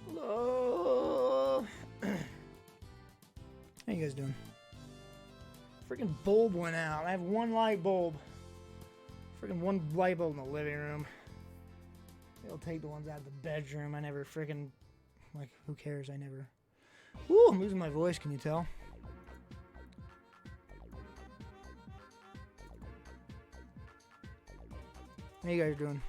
Hello. How you guys doing? Freaking bulb went out. I have one light bulb. Freaking one light bulb in the living room. They'll take the ones out of the bedroom. I never freaking, like, who cares? I never. Ooh, I'm losing my voice. Can you tell? How you guys doing?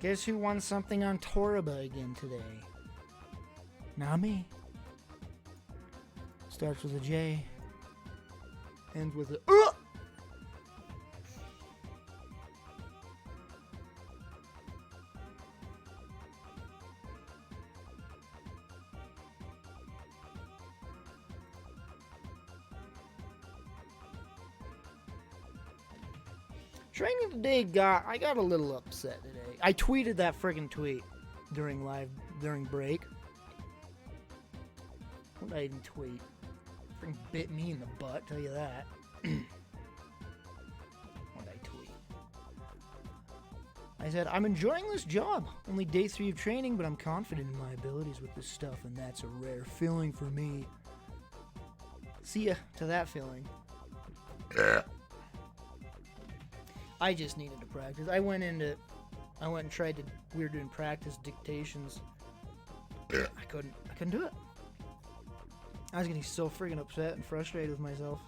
Guess who won something on Toraba again today? Not me. Starts with a J. Ends with a Training today I got a little upset today. I tweeted that friggin' tweet during break. What did I even tweet? Friggin' bit me in the butt, tell you that. What did I tweet? I said, I'm enjoying this job. Only day 3 of training, but I'm confident in my abilities with this stuff, and that's a rare feeling for me. See ya to that feeling. I just needed to practice. I went and tried to. We were doing practice dictations. I couldn't do it. I was getting so freaking upset and frustrated with myself.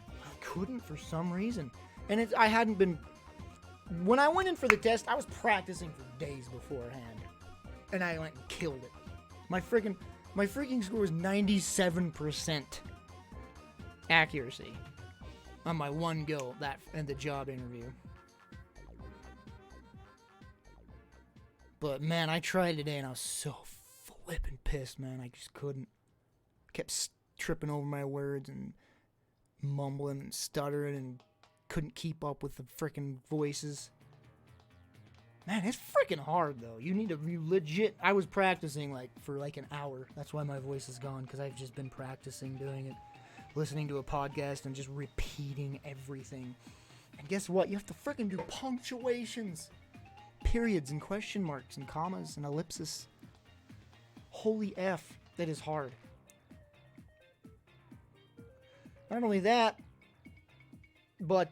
I couldn't for some reason, and I hadn't been. When I went in for the test, I was practicing for days beforehand, and I went and killed it. My freaking score was 97% accuracy on my one go and the job interview. But man, I tried today and I was so flippin' pissed, man. I just couldn't. Kept tripping over my words and mumbling and stuttering and couldn't keep up with the frickin' voices. Man, it's freaking hard though. You legit. I was practicing for an hour. That's why my voice is gone, because I've just been practicing doing it. Listening to a podcast and just repeating everything. And guess what? You have to freaking do punctuations, periods and question marks and commas and ellipsis. Holy F, that is hard. Not only that, but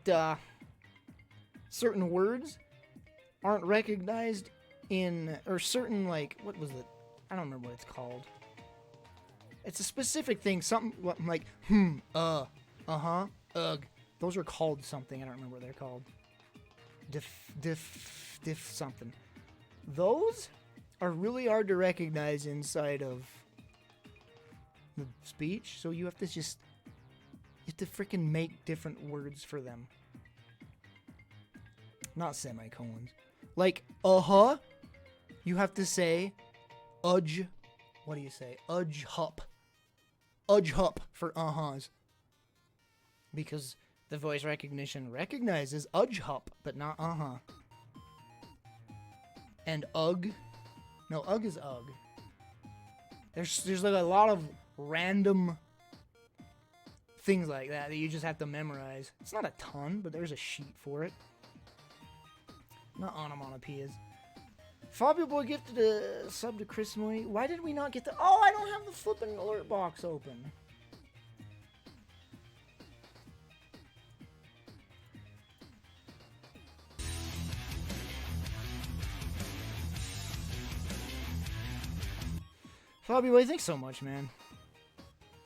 certain words aren't recognized or certain, what was it? I don't remember what it's called. It's a specific thing, something like ugh. Those are called something. I don't remember what they're called. Diff something. Those are really hard to recognize inside of the speech, so you have to freaking make different words for them. Not semicolons. Like, you have to say, udge. What do you say? Udge hup. Udge hup for uh-huhs. Because the voice recognition recognizes udge hup, but not uh-huh. And ugh. No, ugh is ugh. There's like a lot of random things like that you just have to memorize. It's not a ton, but there's a sheet for it. Not onomatopoeias. Fabio Boy gifted a sub to Chris Moy. Why did we not get the... Oh, I don't have the flipping alert box open. Fabio Boy, thanks so much, man.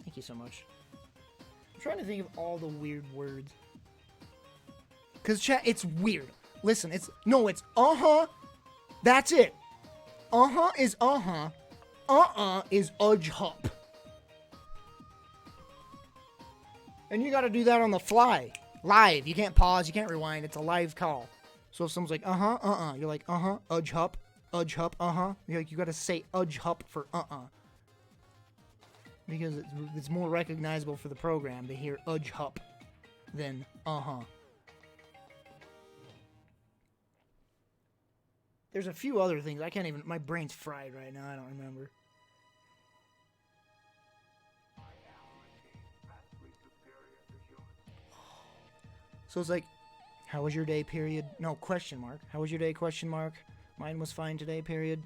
Thank you so much. I'm trying to think of all the weird words. Because, chat, it's weird. Listen, it's uh-huh. That's it. Uh-huh is uh-huh. Uh-uh is udge hup. And you gotta do that on the fly. Live. You can't pause. You can't rewind. It's a live call. So if someone's like, uh-huh, uh-uh. You're like, uh-huh, udge hup. Udge hup, uh-huh. You're like, you gotta say udge hup for uh-uh. Because it's more recognizable for the program to hear udge hup than uh-huh. There's a few other things. I can't even... My brain's fried right now. I don't remember. So it's like, how was your day, period? No, question mark. How was your day, question mark? Mine was fine today, period.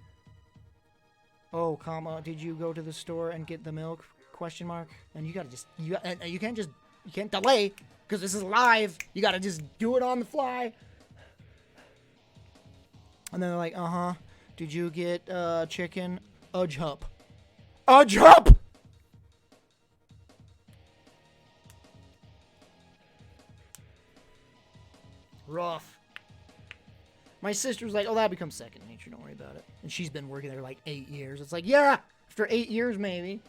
Oh, comma, did you go to the store and get the milk? Question mark. And you gotta just, you can't delay, because this is live. You gotta just do it on the fly. And then they're like, did you get chicken? Udge hup. Udge hup! Rough. My sister's like, oh, that becomes second nature. Don't worry about it. And she's been working there like 8 years. It's like, yeah, after 8 years, maybe.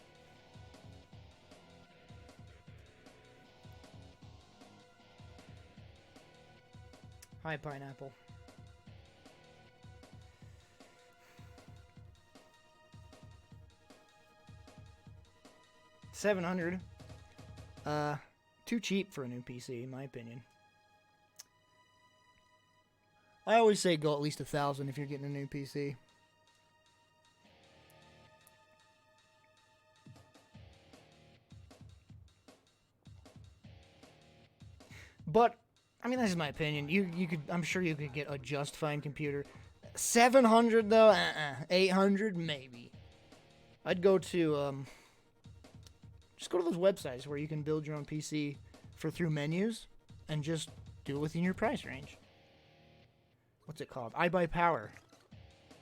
Hi, pineapple. $700. Too cheap for a new PC, in my opinion. I always say go at least $1,000 if you're getting a new PC. But I mean, that's my opinion. You could, I'm sure you could get a just fine computer. 700 though, 800 maybe. I'd go to just go to those websites where you can build your own PC through menus and just do it within your price range. What's it called? iBuyPower.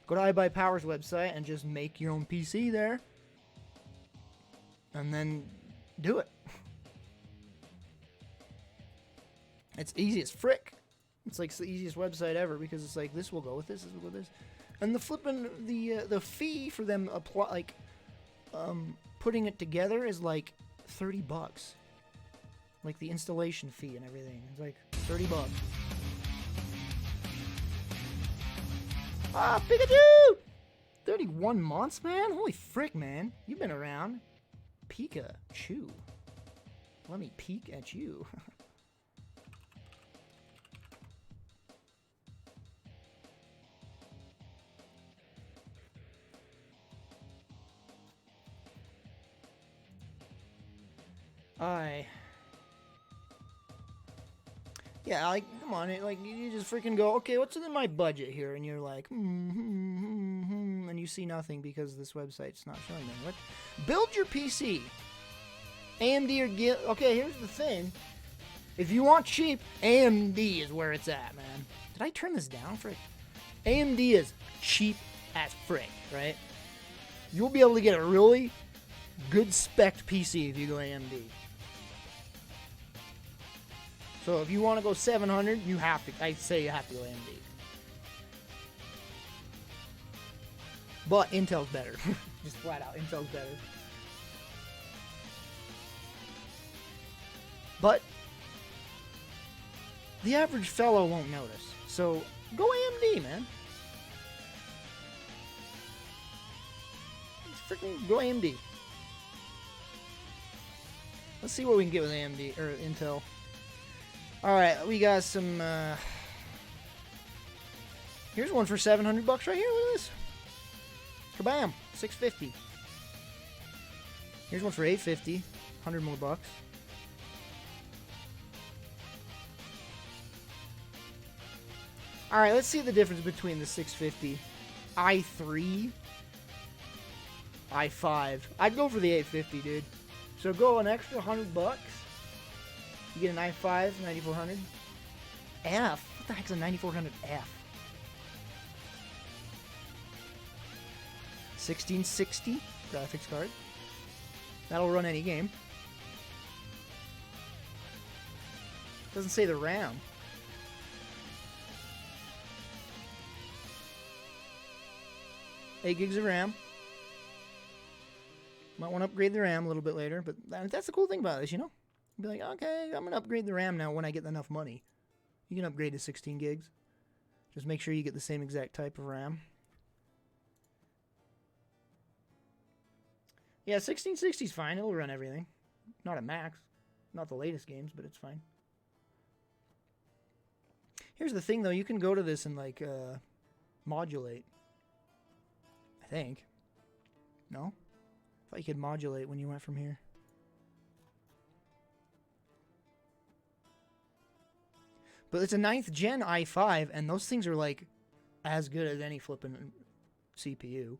Go to iBuyPower's website and just make your own PC there. And then do it. It's easy as frick. It's like the easiest website ever because it's like this will go with this will go with this. And the flipping the fee for them putting it together is like $30. Like the installation fee and everything. It's like $30. Ah, Pikachu! 31 months, man? Holy frick, man. You've been around. Pikachu. Let me peek at you. Yeah, like, come on, like, you just freaking go, okay, what's in my budget here? And you're like, and you see nothing because this website's not showing them. What? Build your PC. AMD or Gil. Okay, here's the thing. If you want cheap, AMD is where it's at, man. Did I turn this down, frick? AMD is cheap as frick, right? You'll be able to get a really good spec PC if you go AMD. So if you want to go 700, you have to. I say you have to go AMD. But Intel's better. Just flat out, Intel's better. But the average fellow won't notice. So go AMD, man. Just freaking go AMD. Let's see what we can get with AMD or Intel. Alright, we got some, here's one for $700 right here, look at this. Kabam, $650. Here's one for $850, 100 more bucks. Alright, let's see the difference between the 650 i3, i5. I'd go for the 850, dude. So go an extra 100 bucks. You get an i5, 9400. F? What the heck's a 9400F? 1660 graphics card. That'll run any game. Doesn't say the RAM. Eight gigs of RAM. Might want to upgrade the RAM a little bit later, but that's the cool thing about this, you know? Be like, okay, I'm going to upgrade the RAM now when I get enough money. You can upgrade to 16 gigs. Just make sure you get the same exact type of RAM. Yeah, 1660 is fine. It'll run everything. Not at max. Not the latest games, but it's fine. Here's the thing, though. You can go to this and, like, modulate. I think. No? I thought you could modulate when you went from here. But it's a 9th gen i5, and those things are like as good as any flipping CPU.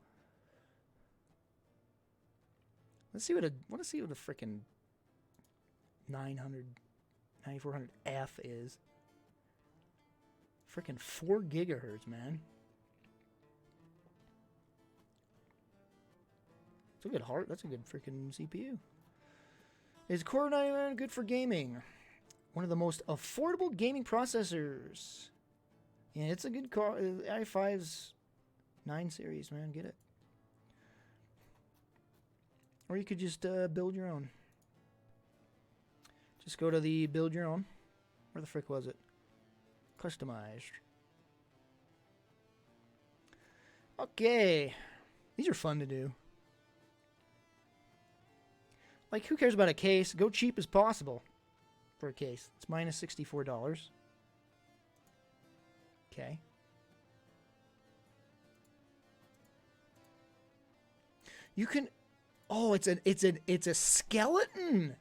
Let's see what a freaking 9400F is. Freaking 4 gigahertz, man. It's a good heart. That's a good freaking CPU. Is Core i9 good for gaming? One of the most affordable gaming processors. Yeah, it's a good car. i5's 9 series, man. Get it. Or you could just build your own. Just go to the build your own. Where the frick was it? Customized. Okay. These are fun to do. Like, who cares about a case? Go cheap as possible for a case. It's minus $64. Okay. You can... Oh, it's a skeleton.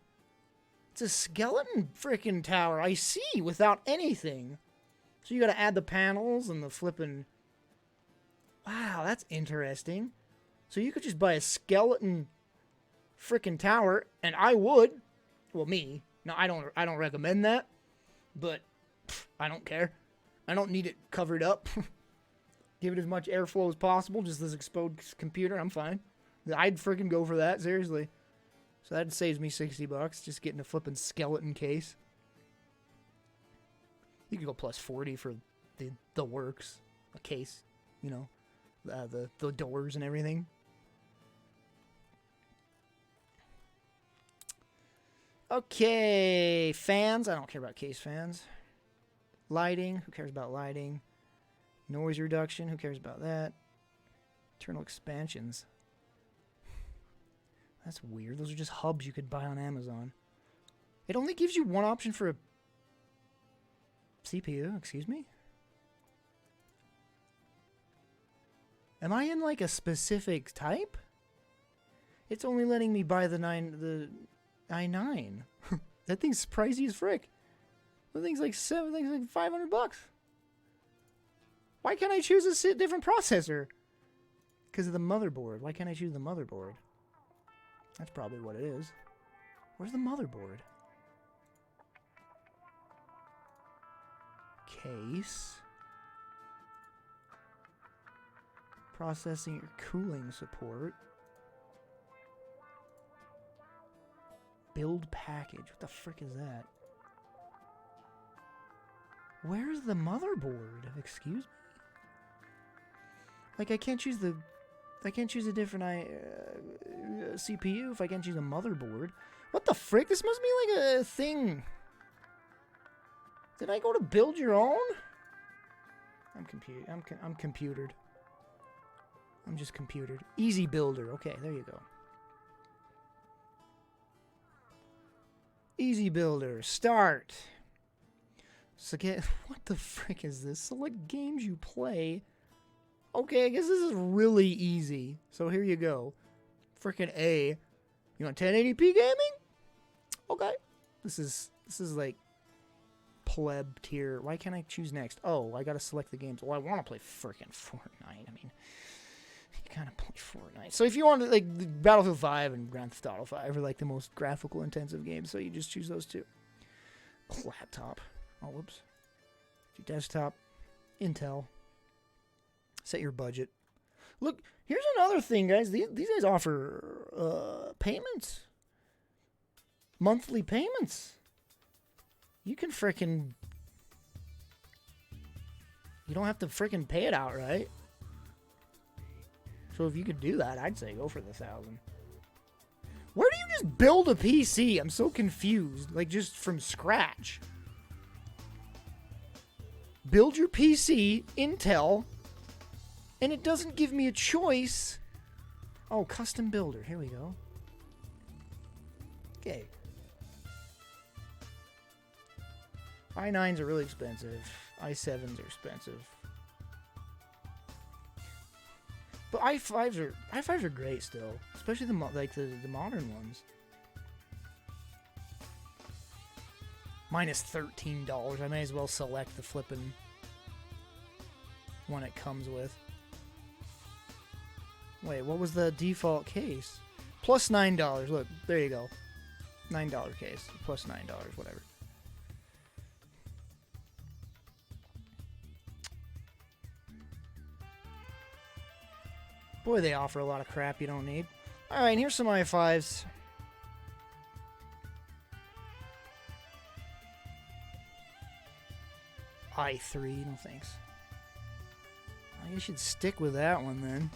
It's a skeleton freaking tower. I see, without anything. So you got to add the panels and the flipping... Wow, that's interesting. So you could just buy a skeleton freaking tower, and I would. Well, me. No, I don't recommend that. But I don't care. I don't need it covered up. Give it as much airflow as possible. Just this exposed computer. I'm fine. I'd freaking go for that, seriously. So that saves me $60, just getting a flipping skeleton case. You could go plus 40 for the works, a case, you know, the doors and everything. Okay, fans. I don't care about case fans. Lighting. Who cares about lighting? Noise reduction. Who cares about that? Internal expansions. That's weird. Those are just hubs you could buy on Amazon. It only gives you one option for a CPU. Excuse me? Am I in like a specific type? It's only letting me buy the i9. That thing's pricey as frick. That thing's like $500. Why can't I choose a different processor? Because of the motherboard. Why can't I choose the motherboard? That's probably what it is. Where's the motherboard? Case. Processing or cooling support. Build package. What the frick is that? Where's the motherboard? Excuse me? Like, I can't choose a different CPU if I can't choose a motherboard. What the frick? This must be like a thing. Did I go to build your own? I'm computered. I'm just computered. Easy builder. Okay, there you go. Easy builder. Start. So what the frick is this? Select games you play. Okay, I guess this is really easy. So here you go. Frickin' A. You want 1080p gaming? Okay. This is like pleb tier. Why can't I choose next? Oh, I gotta select the games. Well, I want to play frickin' Fortnite. I mean, you kind of play Fortnite. So if you want to, like, Battlefield 5 and Grand Theft Auto 5 are like the most graphical intensive games, so you just choose those two. Laptop. Oh, whoops. Your desktop. Intel. Set your budget. Look, here's another thing, guys. These guys offer payments. Monthly payments. You can frickin'... You don't have to frickin' pay it outright. So if you could do that, I'd say go for the 1,000. Where do you just build a PC? I'm so confused. Like, just from scratch. Build your PC, Intel... And it doesn't give me a choice. Oh, custom builder. Here we go. Okay. i9s are really expensive. i7s are expensive. But i5s are great still, especially the modern ones. Minus $13. I may as well select the flippin' one it comes with. Wait, what was the default case? Plus $9. Look, there you go. $9 case. Plus $9, whatever. Boy, they offer a lot of crap you don't need. Alright, here's some i5s. i3, no thanks. I guess you should stick with that one then.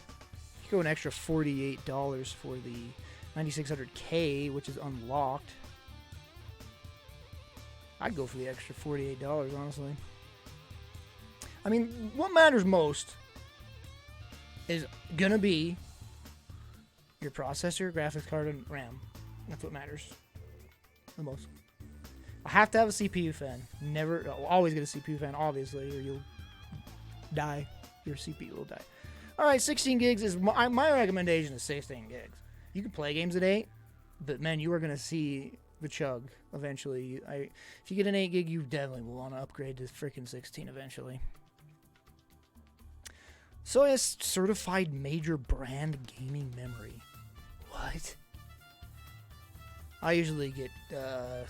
You go an extra $48 for the 9600K, which is unlocked. I'd go for the extra $48, honestly. I mean, what matters most is gonna be your processor, graphics card, and RAM. That's what matters the most. I have to have a CPU fan. Never, always get a CPU fan, obviously, or you'll die. Your CPU will die. All right, 16 gigs is my recommendation is 16 gigs. You can play games at 8, but man, you are gonna see the chug eventually. If you get an 8 gig, you definitely will want to upgrade to freaking 16 eventually. So it's certified major brand gaming memory. What? I usually get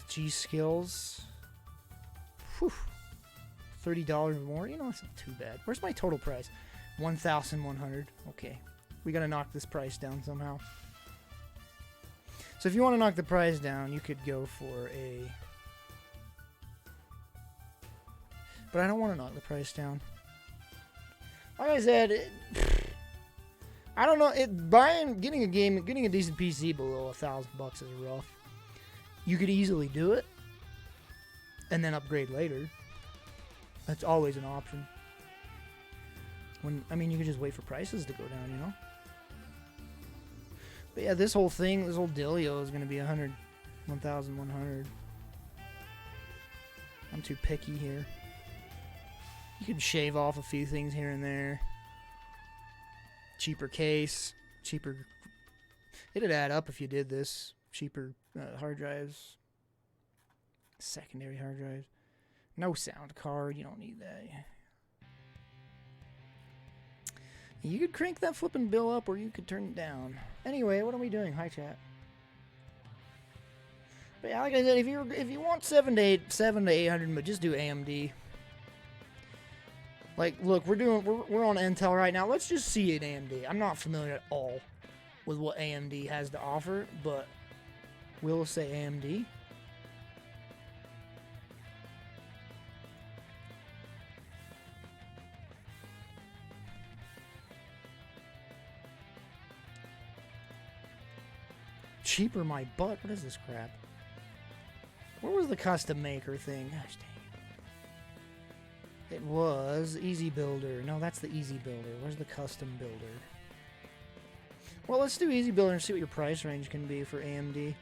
G-Skills. Whew. $30 more. You know, it's not too bad. Where's my total price? $1,100. Okay. We gotta knock this price down somehow. So if you want to knock the price down, you could go for a... But I don't want to knock the price down. Like I said, I don't know. Getting a decent PC below $1,000 is rough. You could easily do it, and then upgrade later. That's always an option. I mean, you could just wait for prices to go down, you know. But yeah, this whole dealio is going to be $1,100. I'm too picky here. You can shave off a few things here and there. Cheaper case, cheaper. It'd add up if you did this. Cheaper hard drives, secondary hard drives. No sound card. You don't need that. You could crank that flipping bill up, or you could turn it down. Anyway, what are we doing? Hi, chat. But yeah, like I said, if you want 7 to 800, but just do AMD. Like, look, we're on Intel right now. Let's just see an AMD. I'm not familiar at all with what AMD has to offer, but we'll say AMD. Cheaper my butt. What is this crap? Where was the custom maker thing? Gosh dang. It was Easy Builder. No, that's the Easy Builder. Where's the custom builder? Well, let's do Easy Builder and see what your price range can be for AMD.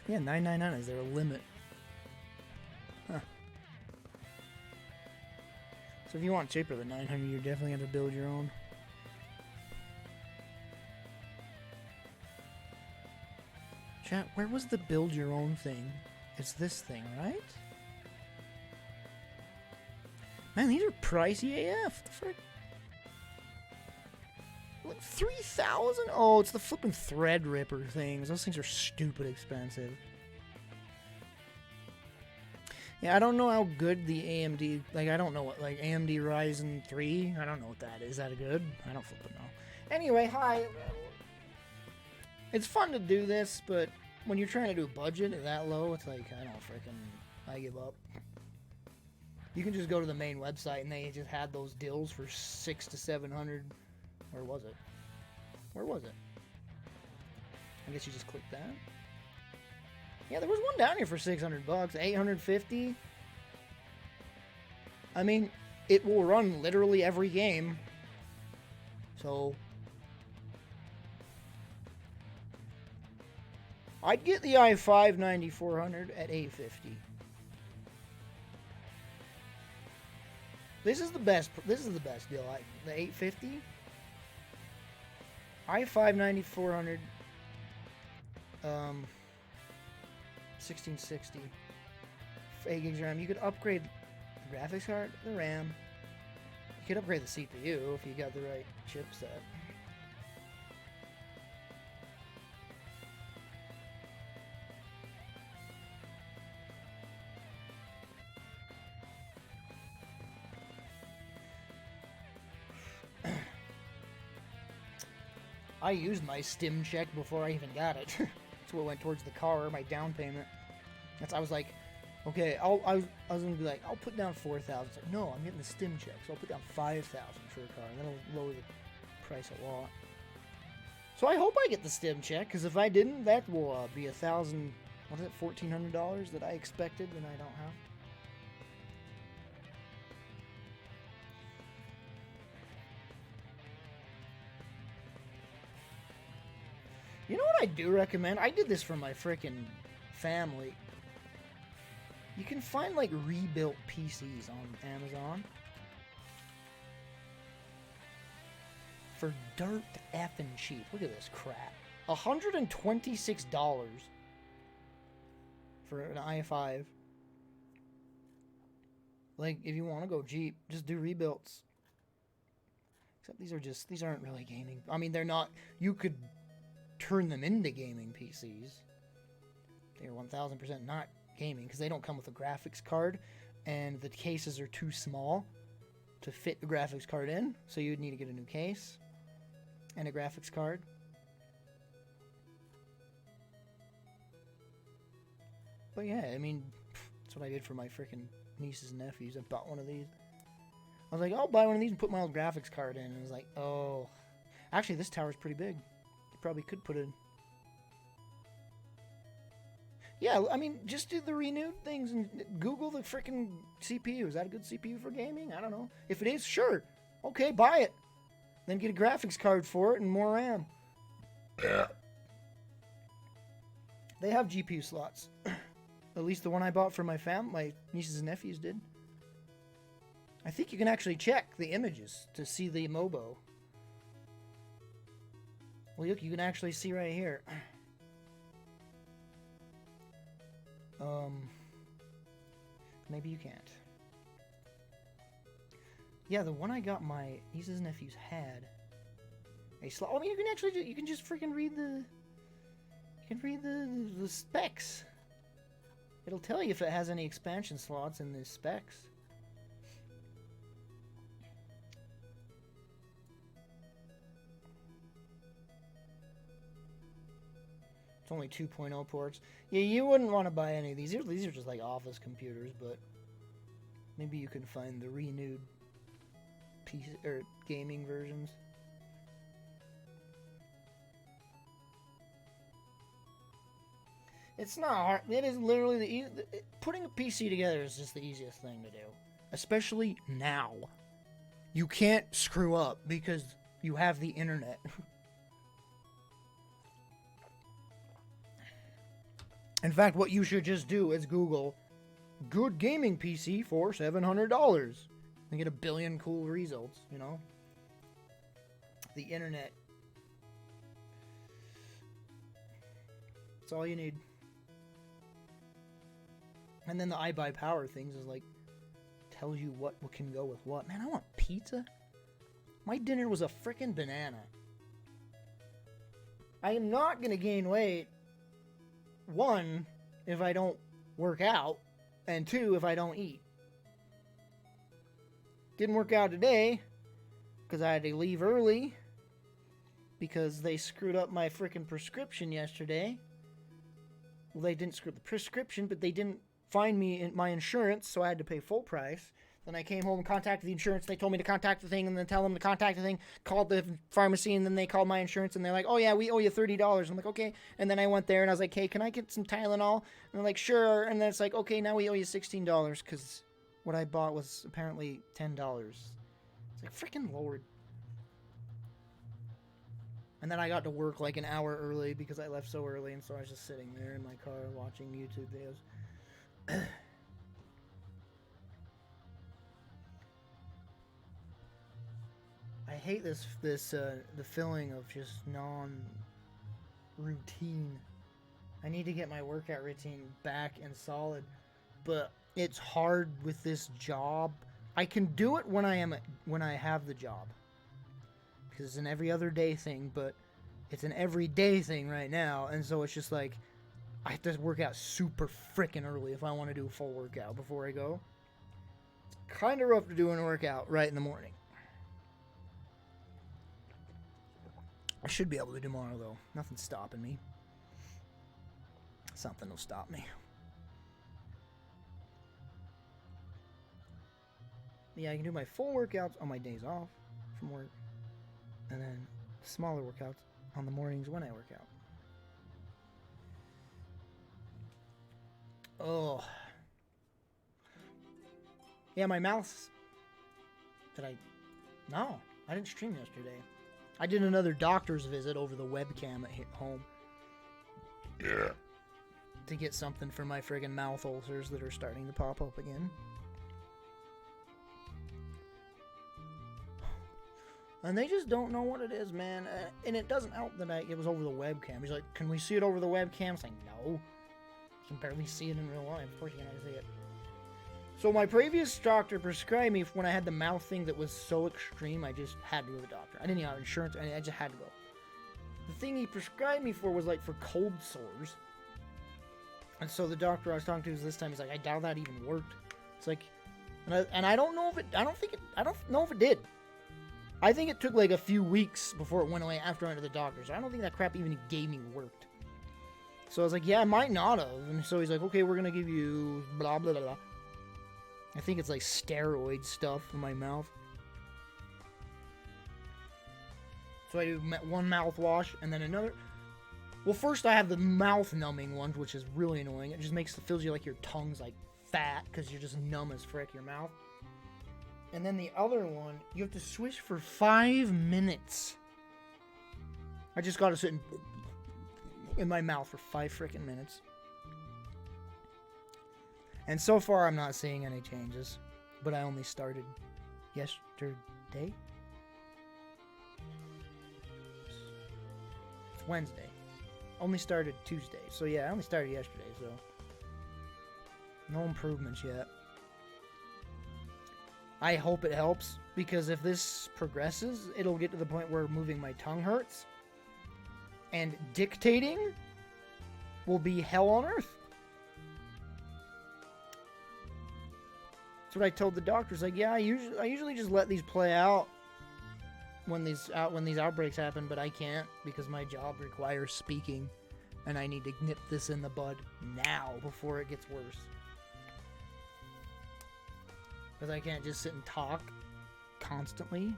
Yeah, $999. Is there a limit? Huh. So if you want cheaper than $900, you definitely have to build your own. Chat, where was the build your own thing? It's this thing, right? Man, these are pricey AF. The frick? Like 3,000? Oh, it's the flipping Threadripper things. Those things are stupid expensive. Yeah, I don't know how good the AMD... Like, I don't know what... Like, AMD Ryzen 3? I don't know what that is. Is that good? I don't flipping know. Anyway, hi. It's fun to do this, but when you're trying to do a budget that low, it's like, I don't freaking... I give up. You can just go to the main website, and they just had those deals for $600 to $700. Where was it? Where was it? I guess you just click that. Yeah, there was one down here for $600, $850. I mean, it will run literally every game. So I'd get the i5 9400 at $850. This is the best deal. The $850. i5 9400, 1660, 8 gigs RAM. You could upgrade the graphics card, the RAM. You could upgrade the CPU if you got the right chipset. I used my stim check before I even got it. That's what went towards the car, my down payment. I was like, okay, I was gonna be like, I'll put down 4,000. It's like, no, I'm getting the stim check, so I'll put down 5,000 for a car, and then I'll lower the price a lot. So I hope I get the stim check, because if I didn't, that will be $1,000. What is it, $1,400 that I expected and I don't have. You know what I do recommend? I did this for my frickin' family. You can find like rebuilt PCs on Amazon for dirt effing cheap. Look at this crap. $126 for an i5. Like, if you want to go cheap, just do rebuilds. Except these aren't really gaming. I mean, they're not. You could turn them into gaming PCs. They're 1000% not gaming because they don't come with a graphics card, and the cases are too small to fit the graphics card in, so you'd need to get a new case and a graphics card. But yeah, I mean, that's what I did for my freaking nieces and nephews. I bought one of these. I was like, I'll buy one of these and put my old graphics card in, and I was like, oh, actually this tower's pretty big. You probably could put it in. Yeah, I mean, just do the renewed things and Google the freaking CPU. Is that a good CPU for gaming? I don't know. If it is, sure. Okay, buy it. Then get a graphics card for it and more RAM. They have GPU slots. At least the one I bought for my nieces and nephews did. I think you can actually check the images to see the MOBO. Well, look, you can actually see right here. Maybe you can't. Yeah, the one I got my nieces and nephews had a slot. I mean, you can actually you can just freaking read the specs. It'll tell you if it has any expansion slots in the specs. It's only 2.0 ports. Yeah, you wouldn't want to buy any of these. These are just like office computers, but maybe you can find the renewed PC or gaming versions. It's not hard. It is literally putting a PC together is just the easiest thing to do, especially now. You can't screw up because you have the internet. In fact, what you should just do is Google good gaming PC for $700 and get a billion cool results, you know? The internet. That's all you need. And then the iBuyPower things is like, tells you what can go with what. Man, I want pizza. My dinner was a frickin' banana. I am not gonna gain weight. 1, if I don't work out, and 2, if I don't eat. Didn't work out today, because I had to leave early, because they screwed up my frickin' prescription yesterday. Well, they didn't screw up the prescription, but they didn't find me in my insurance, so I had to pay full price. Then I came home and contacted the insurance. They told me to contact the thing and then tell them to contact the thing. Called the pharmacy and then they called my insurance and they're like, oh yeah, we owe you $30. I'm like, okay. And then I went there and I was like, hey, can I get some Tylenol? And they're like, sure. And then it's like, okay, now we owe you $16 because what I bought was apparently $10. It's like, freaking Lord. And then I got to work like an hour early because I left so early, and so I was just sitting there in my car watching YouTube videos. I hate the feeling of just non-routine. I need to get my workout routine back and solid, but it's hard with this job. I can do it when I have the job, because it's an every other day thing, but it's an everyday thing right now, and so it's just like I have to work out super freaking early if I want to do a full workout before I go. It's kind of rough to do a workout right in the morning. I should be able to do tomorrow, though. Nothing's stopping me. Something will stop me. Yeah, I can do my full workouts on my days off from work, and then smaller workouts on the mornings when I work out. Oh. Yeah, my mouth. No, I didn't stream yesterday. I did another doctor's visit over the webcam at home. Yeah. To get something for my friggin' mouth ulcers that are starting to pop up again. And they just don't know what it is, man. And it doesn't help that it was over the webcam. He's like, can we see it over the webcam? I'm like, no. You can barely see it in real life. Of course you can see it. So my previous doctor prescribed me when I had the mouth thing that was so extreme, I just had to go to the doctor. I didn't even have insurance, I just had to go. The thing he prescribed me for was like for cold sores. And so the doctor I was talking to was this time, he's like, I doubt that even worked. It's like, and I don't know if it, I don't know if it did. I think it took like a few weeks before it went away after I went to the doctor. So I don't think that crap even he gave me worked. So I was like, yeah, it might not have. And so he's like, okay, we're going to give you blah, blah, blah, blah. I think it's like steroid stuff in my mouth. So I do one mouthwash and then another. Well, first I have the mouth numbing ones, which is really annoying. It just feels you like your tongue's like fat because you're just numb as frick, your mouth. And then the other one, you have to swish for 5 minutes. I just got to sit in my mouth for 5 freaking minutes. And so far, I'm not seeing any changes. But I only started yesterday. It's Wednesday. Only started Tuesday. So yeah, I only started yesterday, so no improvements yet. I hope it helps, because if this progresses, it'll get to the point where moving my tongue hurts. And dictating will be hell on earth. That's what I told the doctors. Like, yeah, I usually just let these play out when these outbreaks happen, but I can't because my job requires speaking, and I need to nip this in the bud now before it gets worse. Because I can't just sit and talk constantly,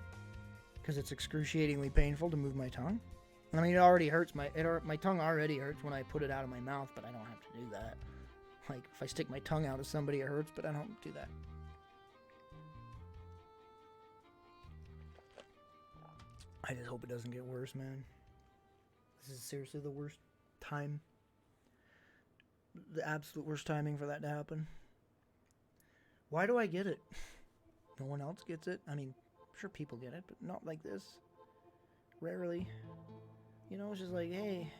because it's excruciatingly painful to move my tongue. I mean, it already hurts. My tongue already hurts when I put it out of my mouth, but I don't have to do that. Like, if I stick my tongue out at somebody, it hurts, but I don't do that. I just hope it doesn't get worse, man. This is seriously the worst time. The absolute worst timing for that to happen. Why do I get it? No one else gets it. I mean, sure people get it, but not like this. Rarely. You know, it's just like, hey,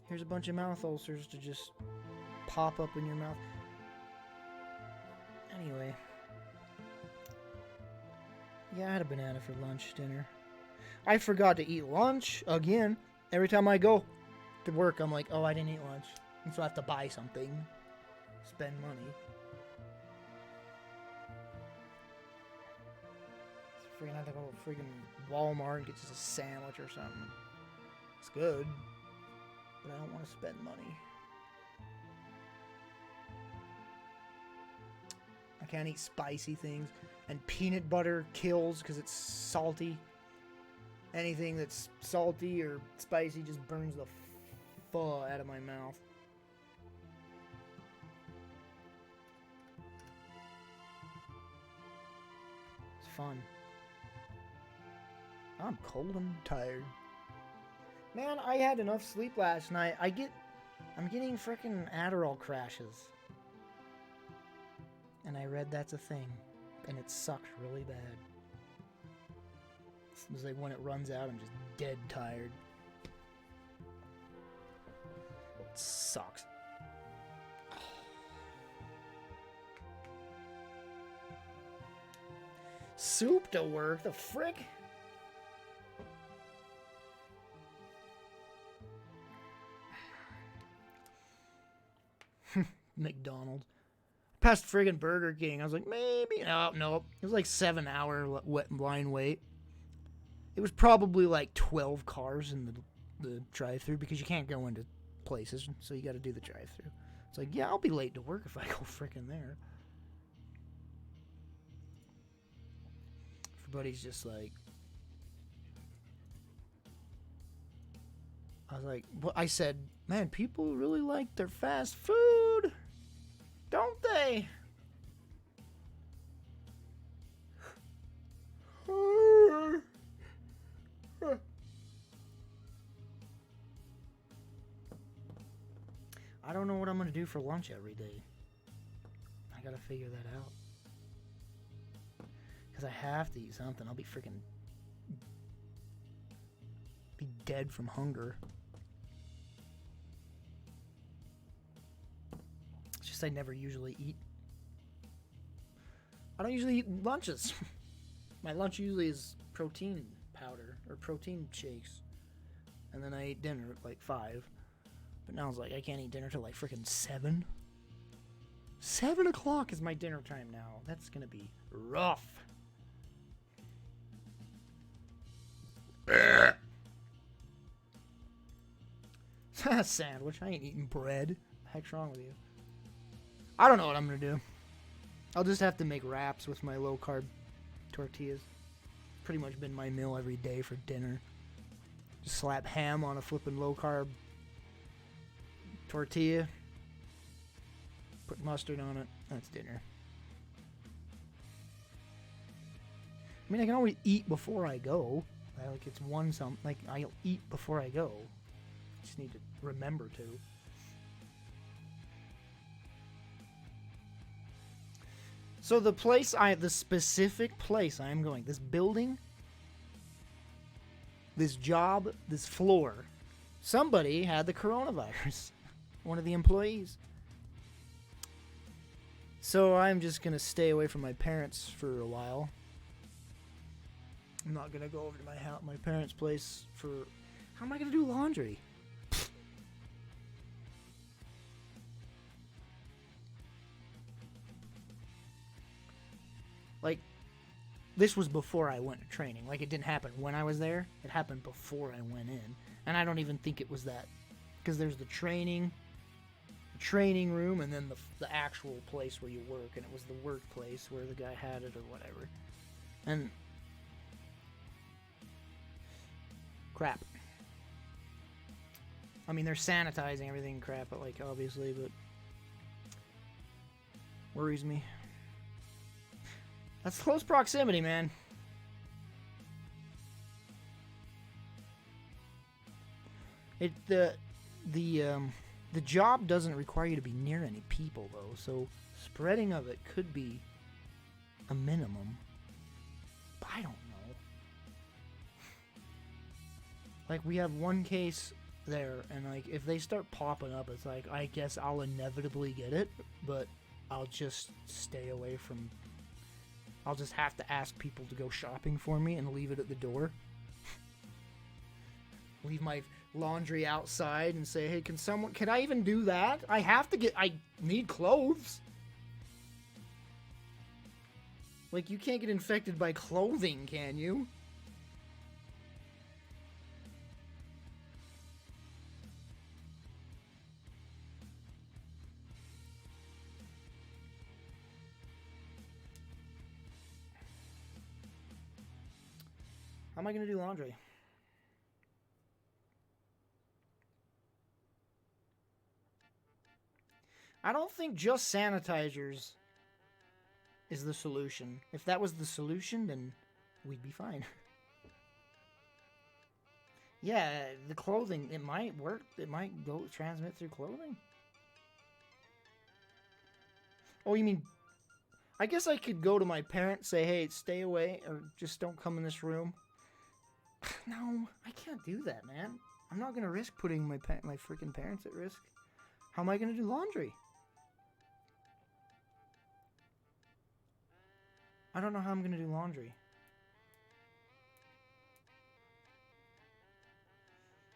here's a bunch of mouth ulcers to just pop up in your mouth. Anyway. Yeah, I had a banana for lunch, dinner. I forgot to eat lunch again. Every time I go to work, I'm like, oh, I didn't eat lunch. And so I have to buy something. Spend money. Freaking have to go to freaking Walmart and get just a sandwich or something. It's good, but I don't want to spend money. I can't eat spicy things, and peanut butter kills because it's salty. Anything that's salty or spicy just burns the fuck out of my mouth. It's fun. I'm cold and tired. Man, I had enough sleep last night. I'm getting frickin' Adderall crashes. And I read that's a thing. And it sucks really bad. It's like when it runs out, I'm just dead tired. It sucks. Soup to work? The frick? McDonald's. Past friggin' Burger King. I was like, maybe. No. It was like 7-hour line wait. It was probably like 12 cars in the drive-thru because you can't go into places, so you got to do the drive-thru. It's like, yeah, I'll be late to work if I go frickin' there. Everybody's just like, I was like, well, I said, man, people really like their fast food, don't they? I don't know what I'm gonna do for lunch every day. I gotta figure that out. Because I have to eat something. I'll be freaking be dead from hunger. It's just I never usually eat. I don't usually eat lunches. My lunch usually is protein powder or protein shakes. And then I eat dinner at like 5. But now it's like I can't eat dinner till like freaking 7. 7 o'clock is my dinner time now. That's gonna be rough. Sandwich. I ain't eating bread. The heck's wrong with you? I don't know what I'm gonna do. I'll just have to make wraps with my low carb tortillas. Pretty much been my meal every day for dinner. Just slap ham on a flippin' low carb tortilla. Put mustard on it. That's dinner. I mean, I can always eat before I go. Like it's like I'll eat before I go. Just need to remember to. So the specific place I am going, this building, this job, this floor, somebody had the coronavirus. One of the employees. So I'm just gonna stay away from my parents for a while. I'm not gonna go over to my parents' place for. How am I gonna do laundry? Like, this was before I went to training. Like, it didn't happen when I was there. It happened before I went in, and I don't even think it was that, because there's the training room, and then the actual place where you work, and it was the workplace where the guy had it or whatever, and. Crap. I mean, they're sanitizing everything crap, but like, obviously, but worries me. That's close proximity, man. The job doesn't require you to be near any people, though, so spreading of it could be a minimum. But I don't know. Like, we have one case there, and, like, if they start popping up, it's like, I guess I'll inevitably get it, but I'll just stay away from... I'll just have to ask people to go shopping for me and leave it at the door. Leave my laundry outside and say, hey, can I even do that? I need clothes. Like, you can't get infected by clothing, can you? How am I going to do laundry? I don't think just sanitizers is the solution. If that was the solution, then we'd be fine. Yeah, the clothing, it might work. It might transmit through clothing. Oh, you mean... I guess I could go to my parents, say, hey, stay away, or just don't come in this room. No, I can't do that, man. I'm not gonna risk putting my freaking parents at risk. How am I gonna do laundry? I don't know how I'm gonna do laundry.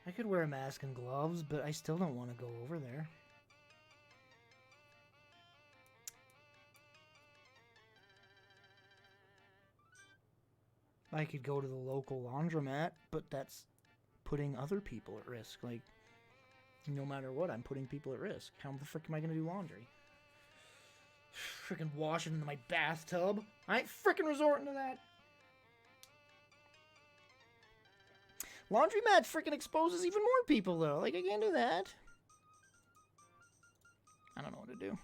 I could wear a mask and gloves, but I still don't want to go over there. I could go to the local laundromat, but that's putting other people at risk. Like, no matter what, I'm putting people at risk. How the frick am I gonna do laundry? Frickin' wash it into my bathtub? I ain't frickin' resorting to that. Laundromat frickin' exposes even more people, though. Like, I can't do that. I don't know what to do.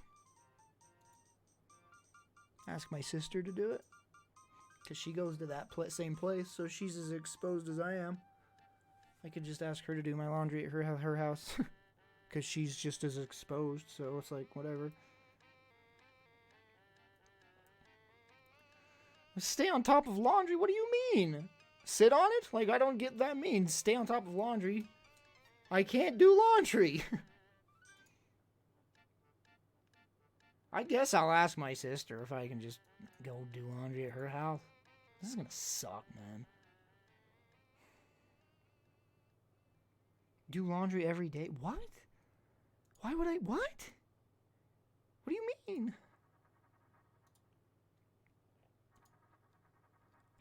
Ask my sister to do it. Because she goes to that same place, so she's as exposed as I am. I could just ask her to do my laundry at her house. Because she's just as exposed, so it's like, whatever. Stay on top of laundry? What do you mean? Sit on it? Like, I don't get that means. Stay on top of laundry. I can't do laundry. I guess I'll ask my sister if I can just go do laundry at her house. This is gonna suck, man. Do laundry every day? What? Why would I? What? What do you mean?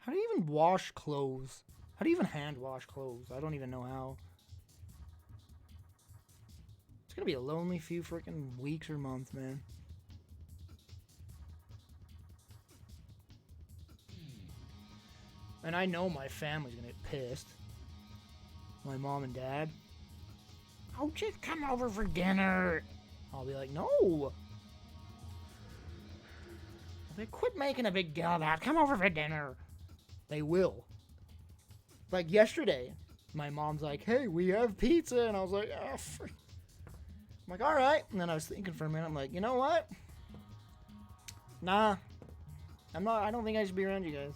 How do you even wash clothes? How do you even hand wash clothes? I don't even know how. It's gonna be a lonely few freaking weeks or months, man. And I know my family's gonna get pissed. My mom and dad. Oh, just come over for dinner. I'll be like, no. I'll be like, quit making a big deal of that. Come over for dinner. They will. Like yesterday, my mom's like, hey, we have pizza. And I was like, oh, I'm like, all right. And then I was thinking for a minute. I'm like, you know what? Nah. I don't think I should be around you guys.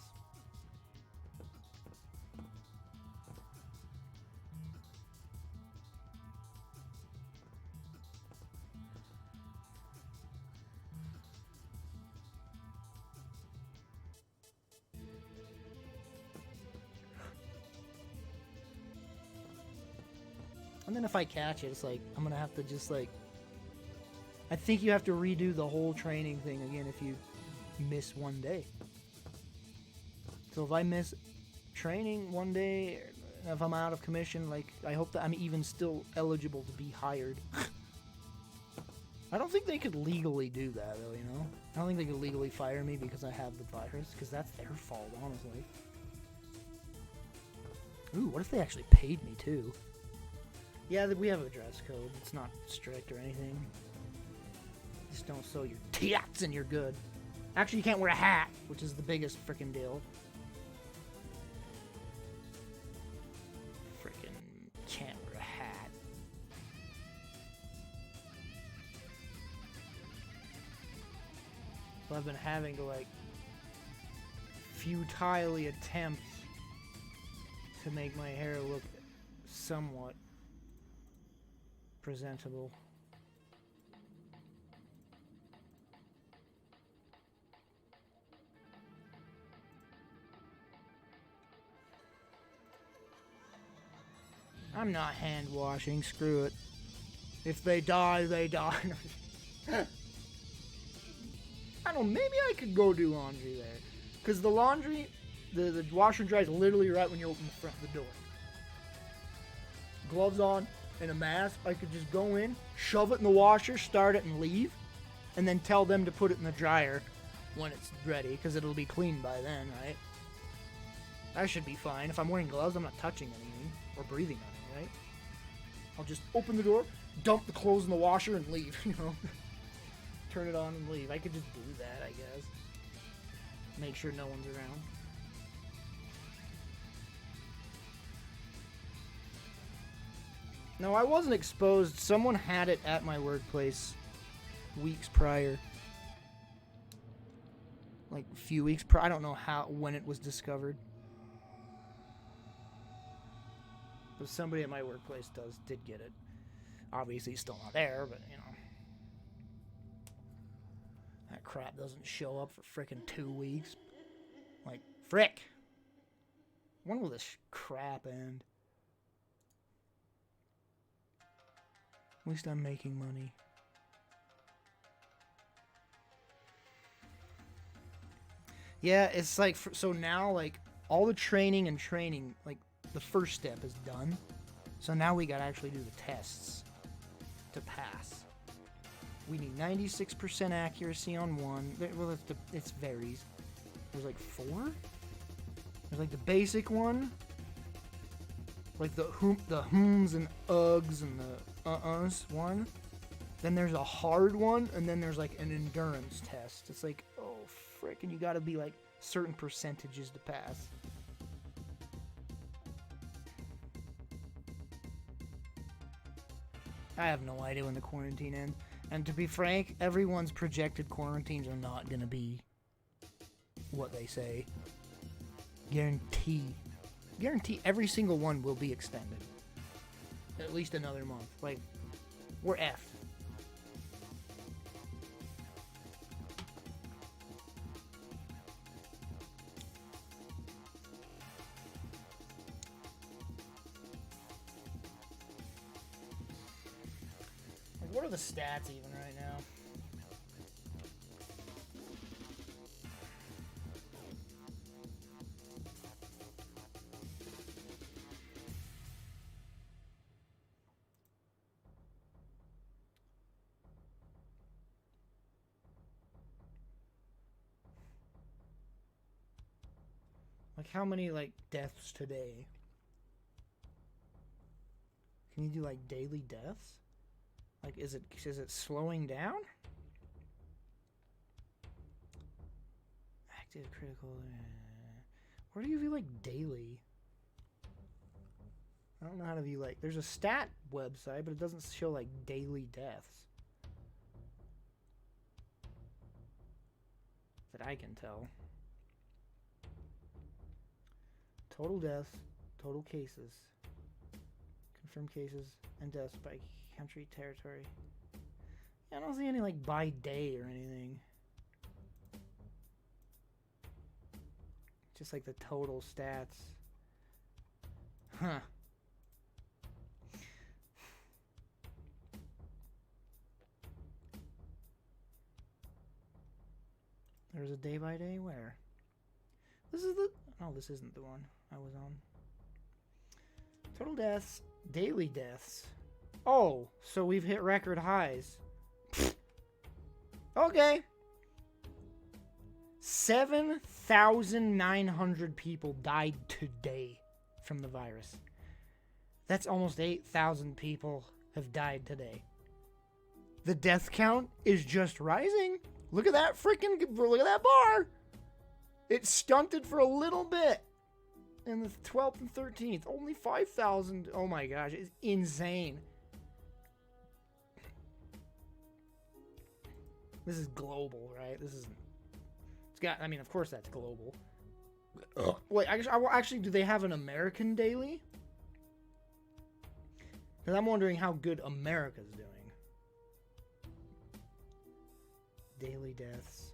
And then if I catch it, it's like, I'm going to have to just like, I think you have to redo the whole training thing again if you miss one day. So if I miss training one day, if I'm out of commission, like, I hope that I'm even still eligible to be hired. I don't think they could legally do that, though, you know? I don't think they could legally fire me because I have the virus, because that's their fault, honestly. Ooh, what if they actually paid me, too? Yeah, we have a dress code. It's not strict or anything. Just don't sew your tits and you're good. Actually, you can't wear a hat, which is the biggest freaking deal. Freaking can't wear a hat. So I've been having to, like, futilely attempt to make my hair look somewhat presentable. I'm not hand washing, screw it. If they die, they die. I don't know, maybe I could go do laundry there. Because the laundry, the washer dries literally right when you open the front of the door. Gloves on and a mask, I could just go in, shove it in the washer, start it, and leave. And then tell them to put it in the dryer when it's ready, because it'll be clean by then, right? That should be fine. If I'm wearing gloves, I'm not touching anything or breathing on it, right? I'll just open the door, dump the clothes in the washer, and leave, you know? Turn it on and leave. I could just do that, I guess. Make sure no one's around. No, I wasn't exposed. Someone had it at my workplace weeks prior. Like a few weeks prior. I don't know when it was discovered. So somebody at my workplace did get it. Obviously, he's still not there, but, you know. That crap doesn't show up for frickin' 2 weeks. Like, frick! When will this crap end? At least I'm making money. Yeah, it's like, so now, like, all the training, like, the first step is done. So now we gotta actually do the tests to pass. We need 96% accuracy on one. Well, it varies. There's like 4? There's like the basic one. Like the hums and ughs and the uh-uhs one. Then there's a hard one, and then there's like an endurance test. It's like, oh, frickin', you gotta be like certain percentages to pass. I have no idea when the quarantine ends. And to be frank, everyone's projected quarantines are not gonna be what they say. Guarantee every single one will be extended. At least another month. Like, we're effed. Like, what are the stats even right now? Like, how many, like, deaths today? Can you do, like, daily deaths? Like, is it slowing down? Active critical... where do you view, like, daily? I don't know how to view, like... There's a stat website, but it doesn't show, like, daily deaths. That I can tell. Total deaths, total cases, confirmed cases, and deaths by country, territory. Yeah, I don't see any, like, by day or anything. Just, like, the total stats. Huh. There's a day by day? Where? This is the... Oh, this isn't the one I was on. Total deaths. Daily deaths. Oh, so we've hit record highs. Okay. 7,900 people died today from the virus. That's almost 8,000 people have died today. The death count is just rising. Look at that look at that bar. It stunted for a little bit in the 12th and 13th. Only 5,000. Oh my gosh, it's insane. This is global, right? This is... It's got... I mean, of course that's global. Wait, actually, do they have an American daily? Because I'm wondering how good America's doing. Daily deaths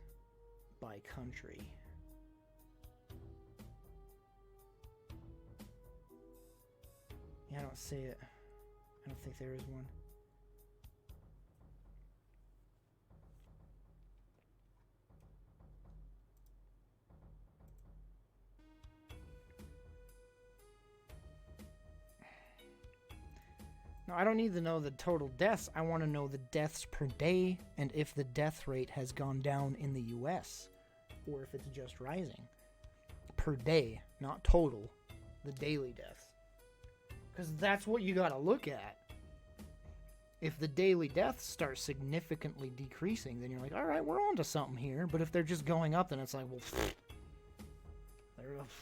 by country. Yeah, I don't see it. I don't think there is one. No, I don't need to know the total deaths. I want to know the deaths per day and if the death rate has gone down in the US or if it's just rising. Per day, not total. The daily deaths. Because that's what you got to look at. If the daily deaths start significantly decreasing, then you're like, all right, we're on to something here. But if they're just going up, then it's like, well,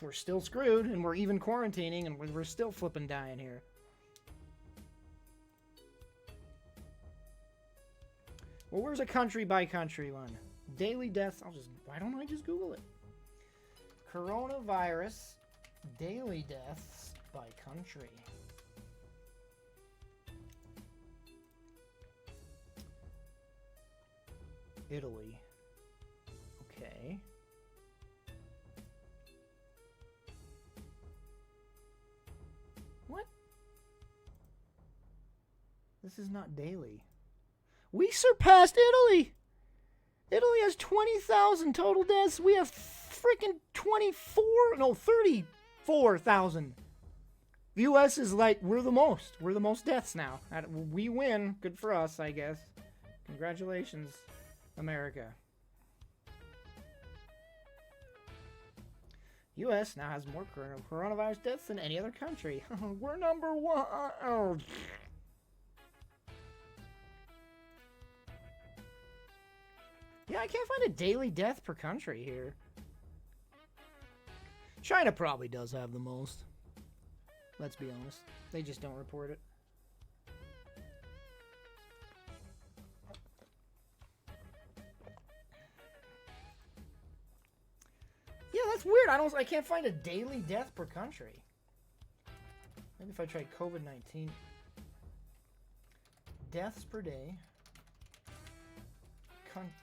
we're still screwed, and we're even quarantining, and we're still flipping dying here. Well, where's a country by country one? Daily deaths. Why don't I just Google it? Coronavirus daily deaths by country. Italy. Okay. What? This is not daily. We surpassed Italy! Italy has 20,000 total deaths. We have freaking 34,000. The U.S. is like, we're the most. We're the most deaths now. We win. Good for us, I guess. Congratulations, America. U.S. now has more coronavirus deaths than any other country. We're number one. Oh. Yeah, I can't find a daily death per country here. China probably does have the most. Let's be honest. They just don't report it. Yeah, that's weird. I can't find a daily death per country. Maybe if I try COVID-19. Deaths per day.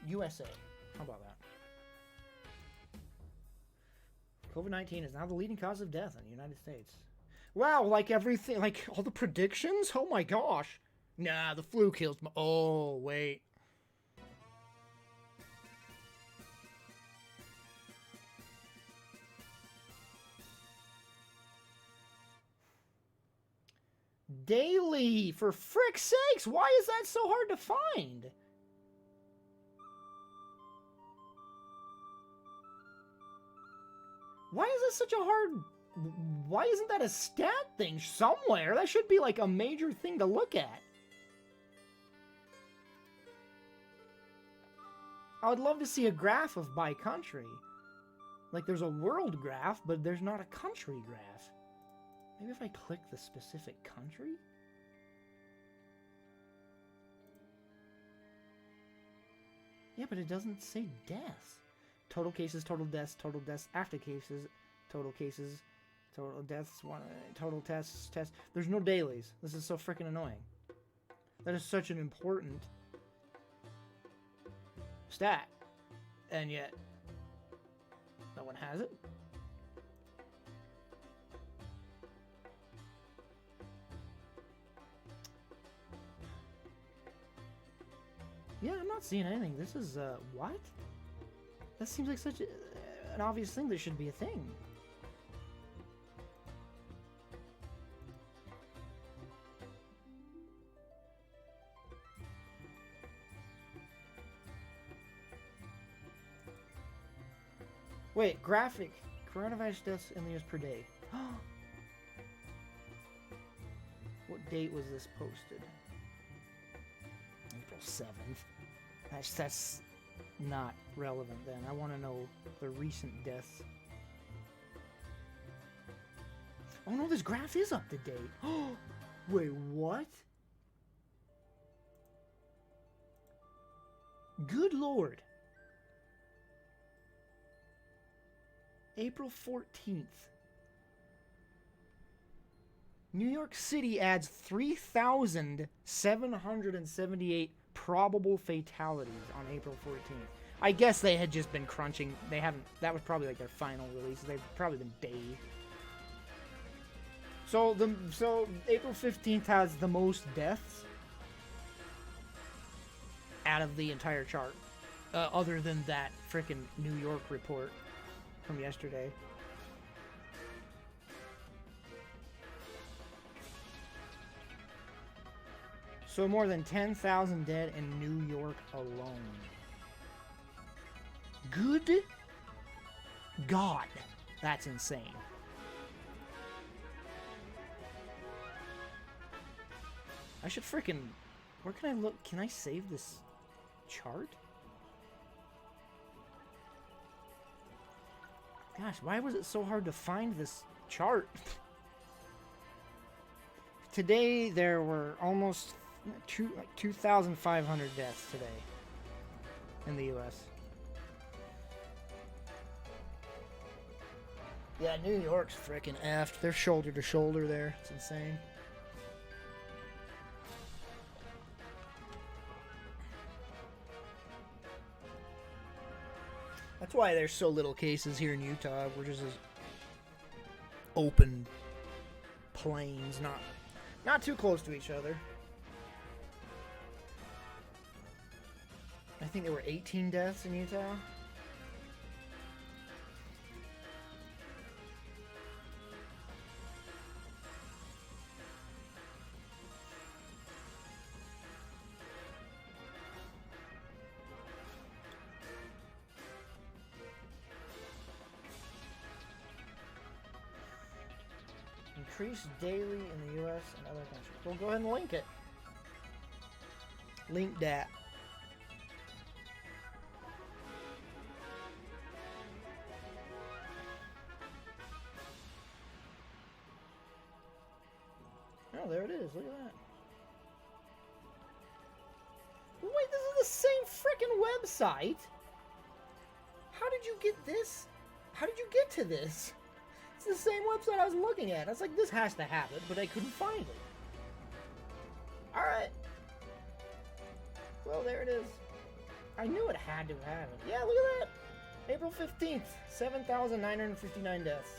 USA. How about that? COVID-19 is now the leading cause of death in the United States. Wow, like everything, like all the predictions? Oh my gosh. Nah, the flu kills me. Oh, wait. Daily, for frick's sakes, why is that so hard to find? Why is this such a hard... Why isn't that a stat thing somewhere? That should be like a major thing to look at. I would love to see a graph of by country. Like there's a world graph, but there's not a country graph. Maybe if I click the specific country? Yeah, but it doesn't say deaths. Total cases, total deaths, after cases, total deaths, total tests. There's no dailies. This is so freaking annoying. That is such an important stat. And yet, no one has it. Yeah, I'm not seeing anything. This is, what? That seems like such an obvious thing that should be a thing. Wait, graphic. Coronavirus deaths in the US per day. What date was this posted? April 7th. That's not relevant then. I want to know the recent deaths. Oh no, this graph is up to date. Wait, what? Good Lord. April 14th. New York City adds 3,778 probable fatalities on April 14th. I guess they had just been crunching. They haven't. That was probably like their final release. They've probably been days. So April 15th has the most deaths out of the entire chart, other than that frickin' New York report from yesterday. So more than 10,000 dead in New York alone. Good God, that's insane. I should frickin'... Where can I look? Can I save this chart? Gosh, why was it so hard to find this chart? Today, there were almost 2,500 deaths today in the U.S. Yeah, New York's frickin' effed. They're shoulder to shoulder there. It's insane. That's why there's so little cases here in Utah. We're just as open plains, not too close to each other. I think there were 18 deaths in Utah. Increased daily in the U.S. and other countries. We'll go ahead and link it. Link that. Oh, there it is. Look at that. Wait, this is the same freaking website. How did you get this? How did you get to this? It's the same website I was looking at. I was like, this has to happen, but I couldn't find it. Alright. Well, there it is. I knew it had to have it. Yeah, look at that. April 15th, 7,959 deaths.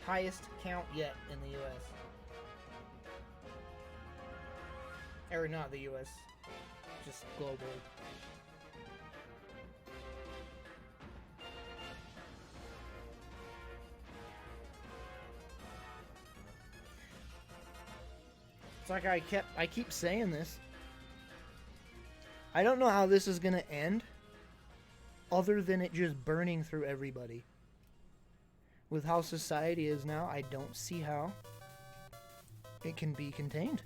Highest count yet in the U.S. Or not the U.S., just globally. It's like I keep saying this. I don't know how this is gonna end, other than it just burning through everybody. With how society is now, I don't see how it can be contained.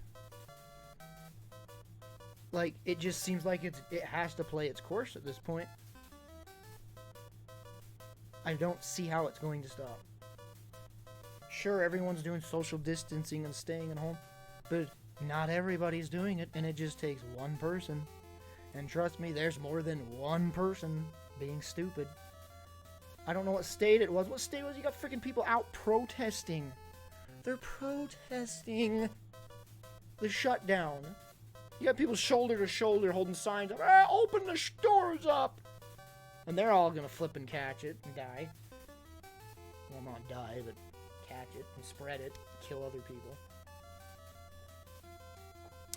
Like, it just seems like it has to play its course at this point. I don't see how it's going to stop. Sure, everyone's doing social distancing and staying at home, but not everybody's doing it, and it just takes one person. And trust me, there's more than one person being stupid. I don't know what state it was. What state was it? You got freaking people out protesting. They're protesting the shutdown. You got people shoulder to shoulder holding signs up. Ah, open the stores up! And they're all gonna flip and catch it and die. Well, not die, but catch it and spread it, kill other people.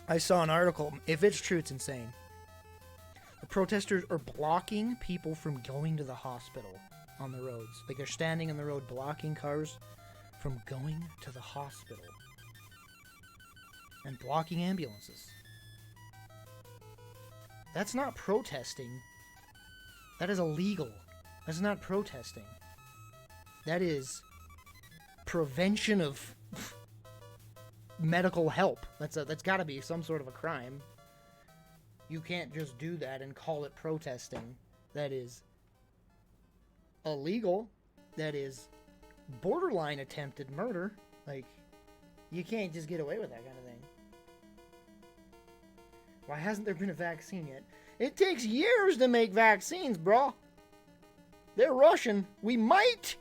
I saw an article. If it's true, it's insane. The protesters are blocking people from going to the hospital on the roads. Like, they're standing in the road blocking cars from going to the hospital. And blocking ambulances. That's not protesting. That is illegal. That's not protesting. That is prevention of medical help. That's got to be some sort of a crime. You can't just do that and call it protesting. That is illegal. That is borderline attempted murder. Like, you can't just get away with that kind of thing. Why hasn't there been a vaccine yet? It takes years to make vaccines, bro. They're rushing. We might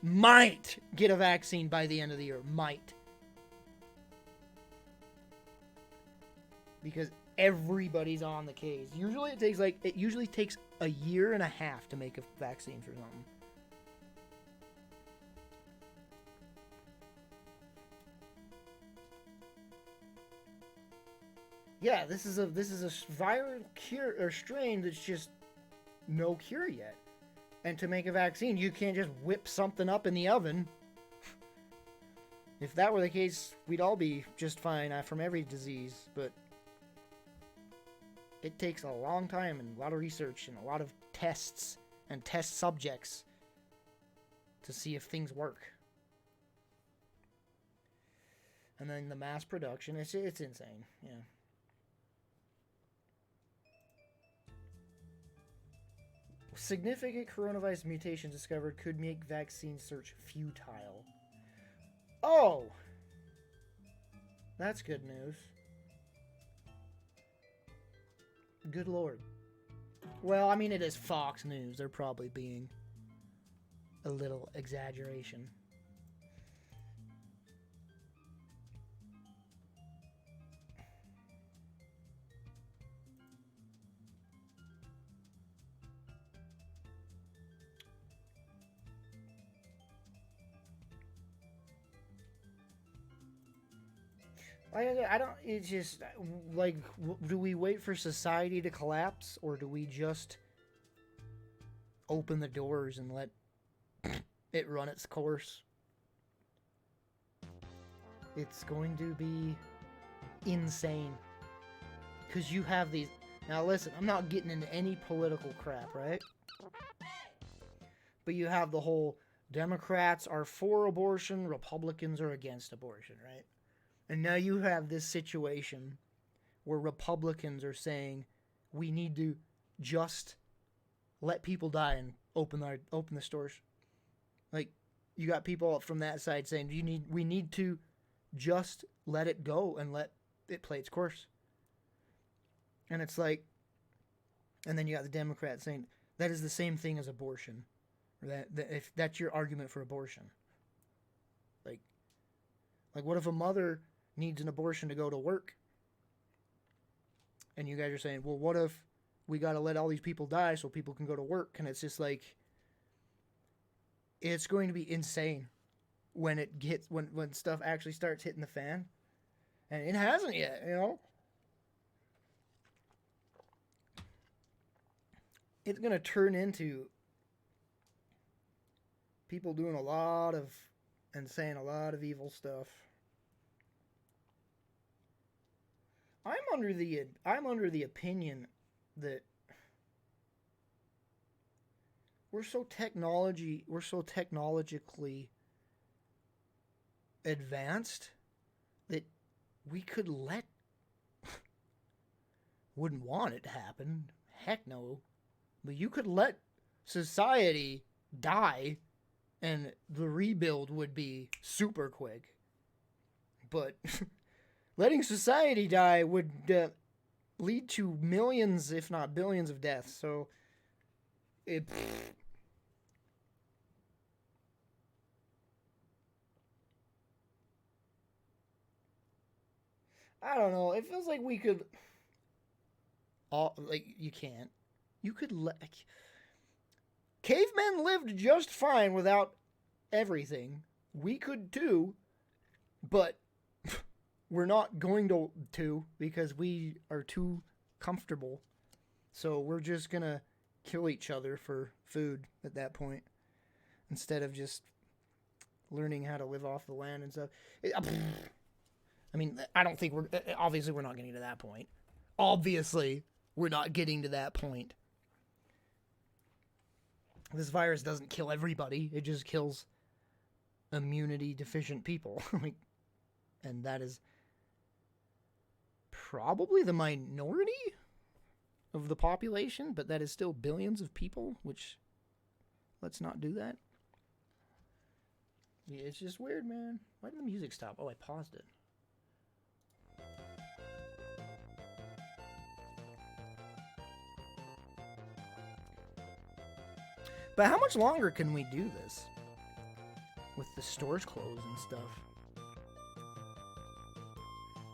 get a vaccine by the end of the year. Might. Because everybody's on the case. Usually it usually takes a year and a half to make a vaccine for something. Yeah, this is a viral cure or strain that's just no cure yet. And to make a vaccine, you can't just whip something up in the oven. If that were the case, we'd all be just fine from every disease, but it takes a long time and a lot of research and a lot of tests and test subjects to see if things work. And then the mass production, it's insane, yeah. Significant coronavirus mutations discovered could make vaccine search futile. Oh! That's good news. Good lord. Well, I mean, it is Fox News. They're probably being a little exaggeration. I don't. It's just like, do we wait for society to collapse, or do we just open the doors and let it run its course? It's going to be insane. Because you have these. Now, listen, I'm not getting into any political crap, right? But you have the whole Democrats are for abortion, Republicans are against abortion, right? And now you have this situation where Republicans are saying we need to just let people die and open the stores. Like, you got people from that side saying we need to just let it go and let it play its course. And it's like, and then you got the Democrats saying that is the same thing as abortion. Or that if that's your argument for abortion. Like what if a mother needs an abortion to go to work? And you guys are saying, well, what if we got to let all these people die so people can go to work? And it's just like, it's going to be insane when it gets, when stuff actually starts hitting the fan. And it hasn't yet, you know? It's going to turn into people doing a lot of and saying a lot of evil stuff. I'm under the opinion that we're so technologically advanced that we could wouldn't want it to happen. Heck no. But you could let society die and the rebuild would be super quick. But letting society die would lead to millions, if not billions, of deaths. So, I don't know. It feels like we could. You can't. You could cavemen lived just fine without everything. We could too, but we're not going to because we are too comfortable. So we're just gonna kill each other for food at that point instead of just learning how to live off the land and stuff. I mean, I don't think obviously we're not getting to that point. Obviously, we're not getting to that point. This virus doesn't kill everybody. It just kills immunity deficient people. And that is probably the minority of the population, but that is still billions of people, which, let's not do that. Yeah, it's just weird, man. Why did the music stop? Oh, I paused it. But how much longer can we do this? With the stores closed and stuff.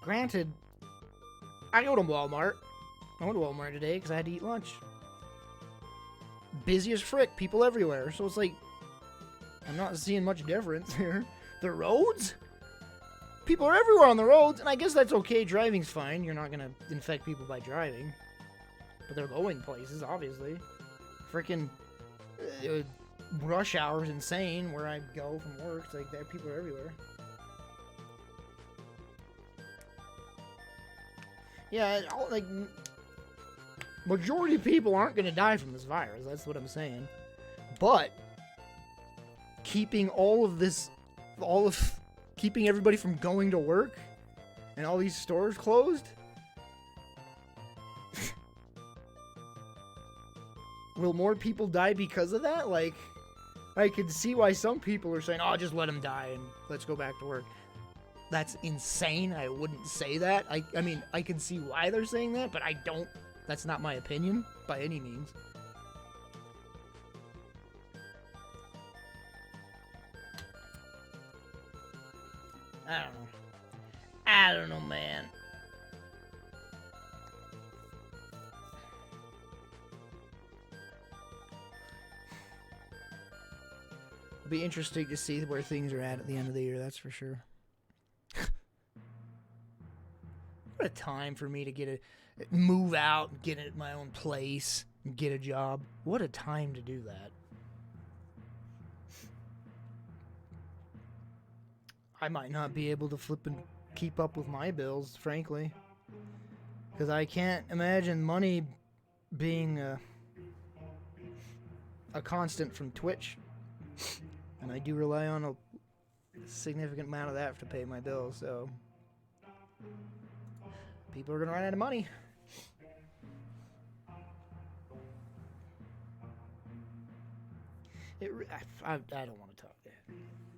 Granted, I go to Walmart. I went to Walmart today because I had to eat lunch. Busy as frick, people everywhere. So it's like, I'm not seeing much difference here. The roads? People are everywhere on the roads, and I guess that's okay. Driving's fine. You're not going to infect people by driving. But they're going places, obviously. Freaking rush hour is insane where I go from work. It's like, there people are everywhere. Yeah, like, majority of people aren't going to die from this virus. That's what I'm saying. But keeping keeping everybody from going to work and all these stores closed, will more people die because of that? Like, I could see why some people are saying, oh, just let them die and let's go back to work. That's insane. I wouldn't say that. I mean, I can see why they're saying that, but I don't. That's not my opinion by any means. I don't know, man. It'll be interesting to see where things are at the end of the year, that's for sure. a time for me to move out and get my own place and get a job. What a time to do that. I might not be able to flip and keep up with my bills, frankly. Because I can't imagine money being a constant from Twitch. And I do rely on a significant amount of that to pay my bills, so people are going to run out of money. I don't want to talk.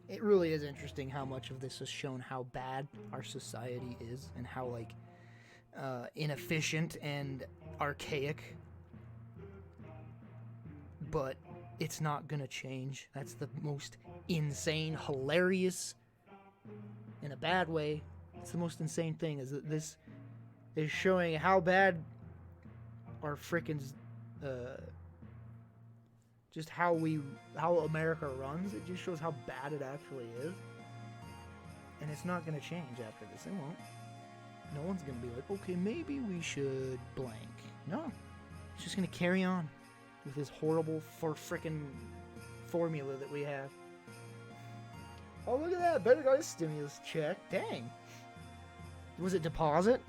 It really is interesting how much of this has shown how bad our society is and how, like, inefficient and archaic. But it's not gonna change. That's the most insane, hilarious, in a bad way. It's the most insane thing, is that this is showing how bad our frickin' just how America runs. It just shows how bad it actually is. And it's not gonna change after this. It won't. No one's gonna be like, okay, maybe we should blank. No. It's just gonna carry on with this horrible frickin' formula that we have. Oh, look at that. Better got a stimulus check. Dang. Was it deposit?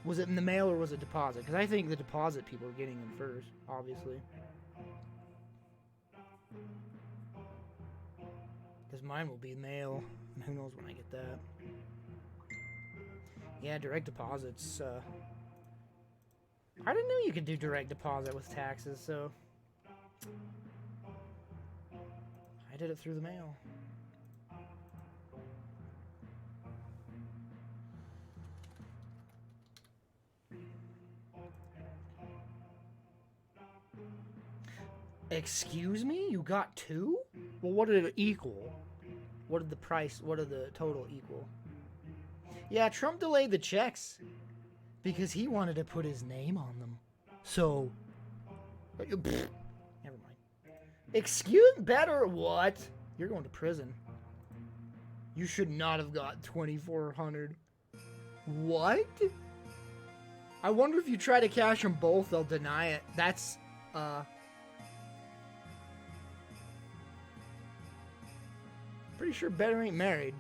Was it in the mail or was it deposit? Because I think the deposit people are getting them first, obviously. Because mine will be mail, and who knows when I get that. Yeah, direct deposits. I didn't know you could do direct deposit with taxes, so I did it through the mail. Excuse me? You got two? Well, what did it equal? What did the total equal? Yeah, Trump delayed the checks because he wanted to put his name on them. So, never mind. Excuse better what? You're going to prison. You should not have got 2,400. What? I wonder if you try to cash them both, they'll deny it. That's, pretty sure Better ain't married.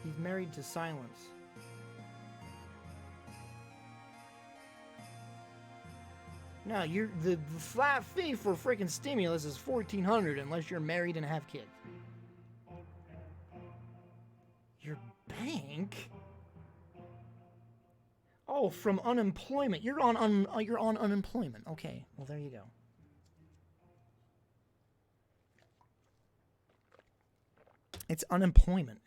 He's married to silence. No, the flat fee for freaking stimulus is $1,400 unless you're married and have kids. Your bank? Oh, from unemployment. You're on unemployment. Okay, well there you go. It's unemployment.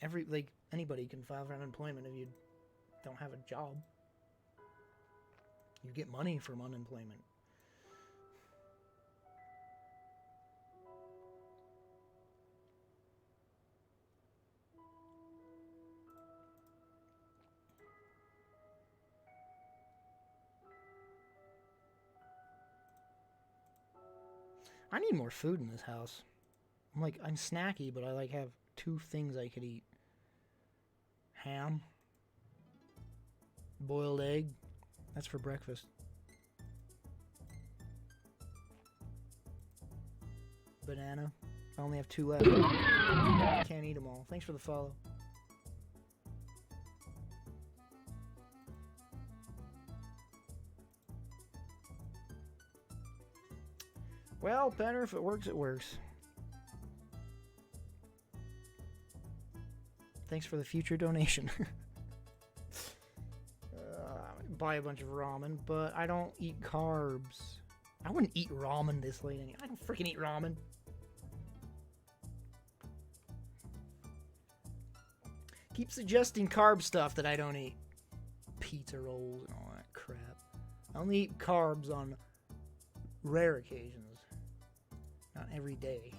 Anybody can file for unemployment if you don't have a job. You get money from unemployment. I need more food in this house. I'm snacky, but I have two things I could eat. Ham. Boiled egg. That's for breakfast. Banana. I only have two left. Can't eat them all. Thanks for the follow. Well, better if it works, it works. Thanks for the future donation. Buy a bunch of ramen, but I don't eat carbs. I wouldn't eat ramen this late anyway. I don't freaking eat ramen. Keep suggesting carb stuff that I don't eat. Pizza rolls and all that crap. I only eat carbs on rare occasions. Not every day.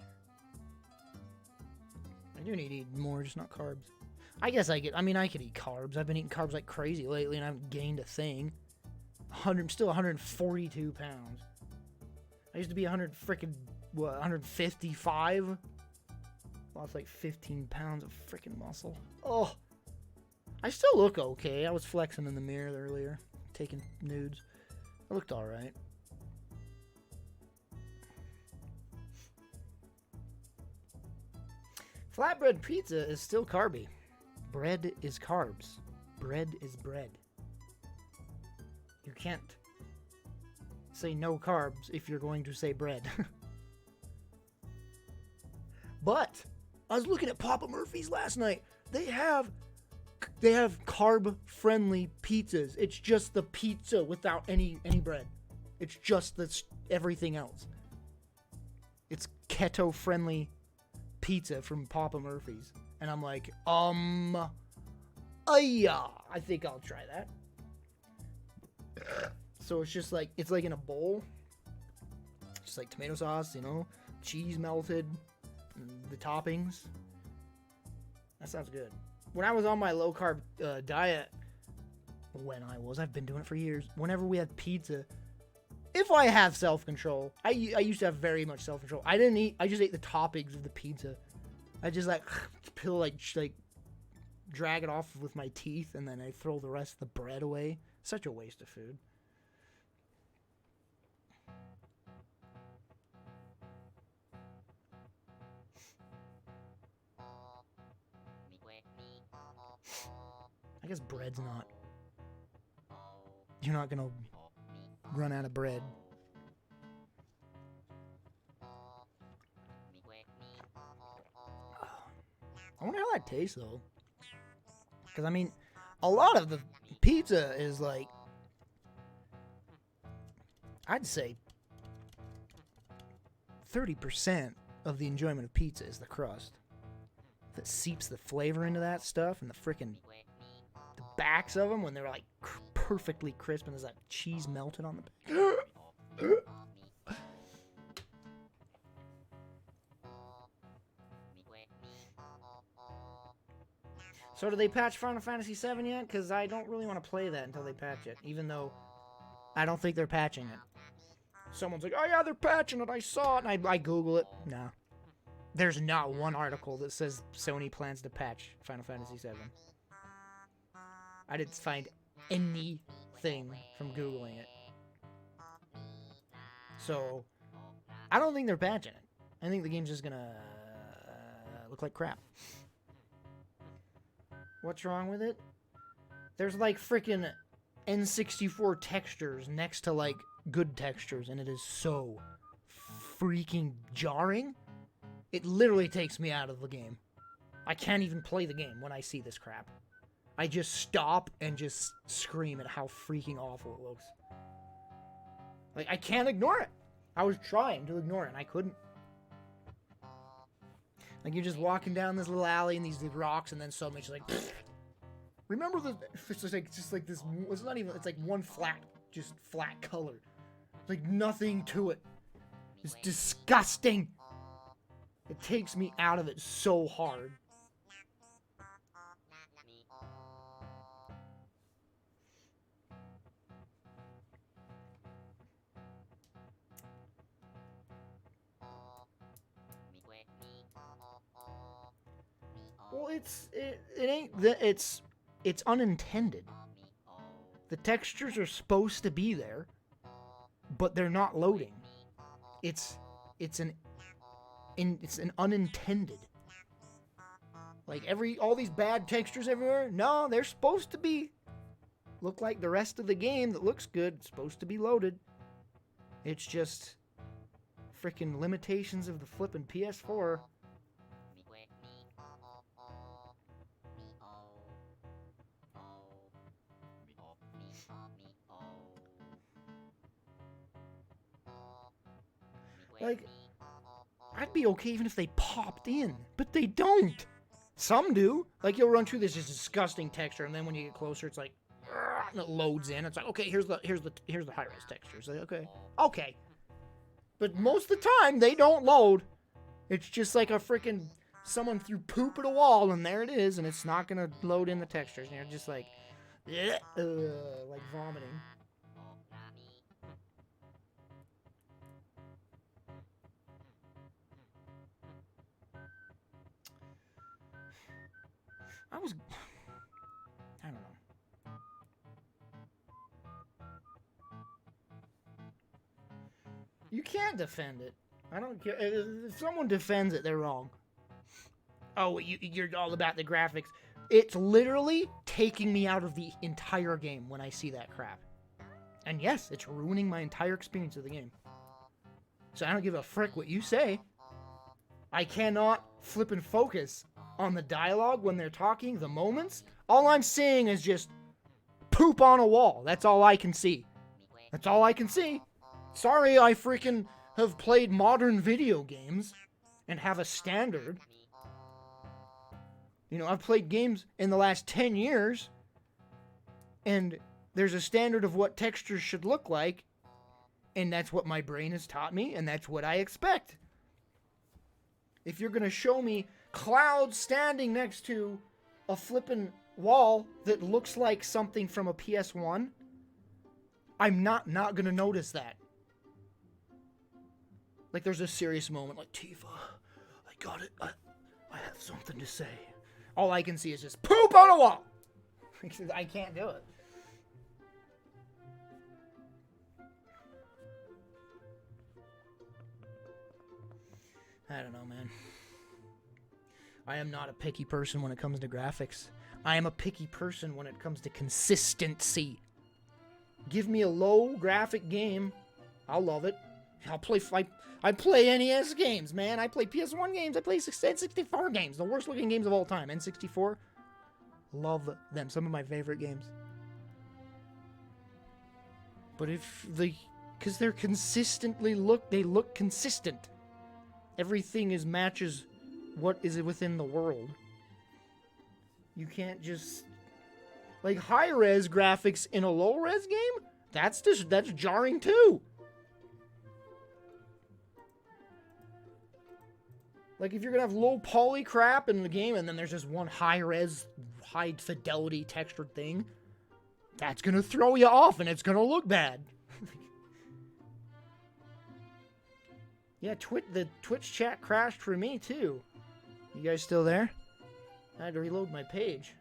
I do need to eat more, just not carbs. I guess I could eat carbs. I've been eating carbs like crazy lately, and I've gained a thing. I'm still 142 pounds. I used to be 155? Lost like 15 pounds of freaking muscle. Oh, I still look okay. I was flexing in the mirror earlier, taking nudes. I looked all right. Flatbread pizza is still carby. Bread is carbs. Bread is bread. You can't say no carbs if you're going to say bread. But I was looking at Papa Murphy's last night. They have carb-friendly pizzas. It's just the pizza without any bread. It's just everything else. It's keto-friendly pizza from Papa Murphy's. And I'm like, yeah, I think I'll try that. So it's just like, it's like in a bowl. Just like tomato sauce, cheese melted, the toppings. That sounds good. When I was on my low-carb diet, I've been doing it for years. Whenever we had pizza, if I have self-control, I used to have very much self-control. I just ate the toppings of the pizza. I just drag it off with my teeth, and then I throw the rest of the bread away. Such a waste of food. I guess bread's not. You're not gonna run out of bread. I wonder how that tastes, though. Because, I mean, a lot of the pizza is like, I'd say 30% of the enjoyment of pizza is the crust. That seeps the flavor into that stuff, and the backs of them when they're like perfectly crisp and there's that cheese melted on the back. So do they patch Final Fantasy VII yet? Because I don't really want to play that until they patch it, even though I don't think they're patching it. Someone's like, oh yeah, they're patching it, I saw it, and I Google it. No. There's not one article that says Sony plans to patch Final Fantasy VII. I didn't find anything from Googling it. So, I don't think they're patching it. I think the game's just gonna look like crap. What's wrong with it? There's like freaking N64 textures next to like good textures, and it is so freaking jarring. It literally takes me out of the game. I can't even play the game when I see this crap. I just stop and just scream at how freaking awful it looks. Like, I can't ignore it. I was trying to ignore it, and I couldn't. Like, you're just walking down this little alley and these rocks, and then suddenly it's like, pfft. Remember the, it's just like this, it's not even, it's like one flat color. Like, nothing to it. It's disgusting. It takes me out of it so hard. Well, it's unintended. The textures are supposed to be there, but they're not loading. It's an unintended. Like all these bad textures everywhere. No, they're supposed to be look like the rest of the game that looks good. It's supposed to be loaded. It's just freaking limitations of the flippin' PS4. Like, I'd be okay even if they popped in, but they don't. Some do. Like, you'll run through this disgusting texture, and then when you get closer, it's like, and it loads in. It's like, okay, here's the high-res texture. It's like, okay. But most of the time, they don't load. It's just like a freaking someone threw poop at a wall, and there it is, and it's not gonna load in the textures. And you're just like, like vomiting. You can't defend it. I don't care. If someone defends it, they're wrong. Oh, you're all about the graphics. It's literally taking me out of the entire game when I see that crap. And yes, it's ruining my entire experience of the game. So I don't give a frick what you say. I cannot flip and focus on the dialogue when they're talking, the moments. All I'm seeing is just poop on a wall. That's all I can see. That's all I can see. Sorry, I freaking have played modern video games and have a standard. You know, I've played games in the last 10 years, and there's a standard of what textures should look like, and that's what my brain has taught me, and that's what I expect. If you're going to show me clouds standing next to a flippin' wall that looks like something from a PS1, I'm not going to notice that. Like, there's a serious moment, like, Tifa, I got it. I have something to say. All I can see is just poop on a wall. I can't do it. I don't know, man. I am not a picky person when it comes to graphics. I am a picky person when it comes to consistency. Give me a low graphic game, I'll love it. I'll play. I play NES games, man. I play PS1 games. I play N64 games. The worst looking games of all time. N64. Love them. Some of my favorite games. But because they're consistently they look consistent. Everything matches what is within the world. You can't just, like, high-res graphics in a low-res game? That's jarring too. Like, if you're gonna have low poly crap in the game and then there's just one high-res, high-fidelity textured thing, that's gonna throw you off and it's gonna look bad. Yeah, the Twitch chat crashed for me too. You guys still there? I had to reload my page.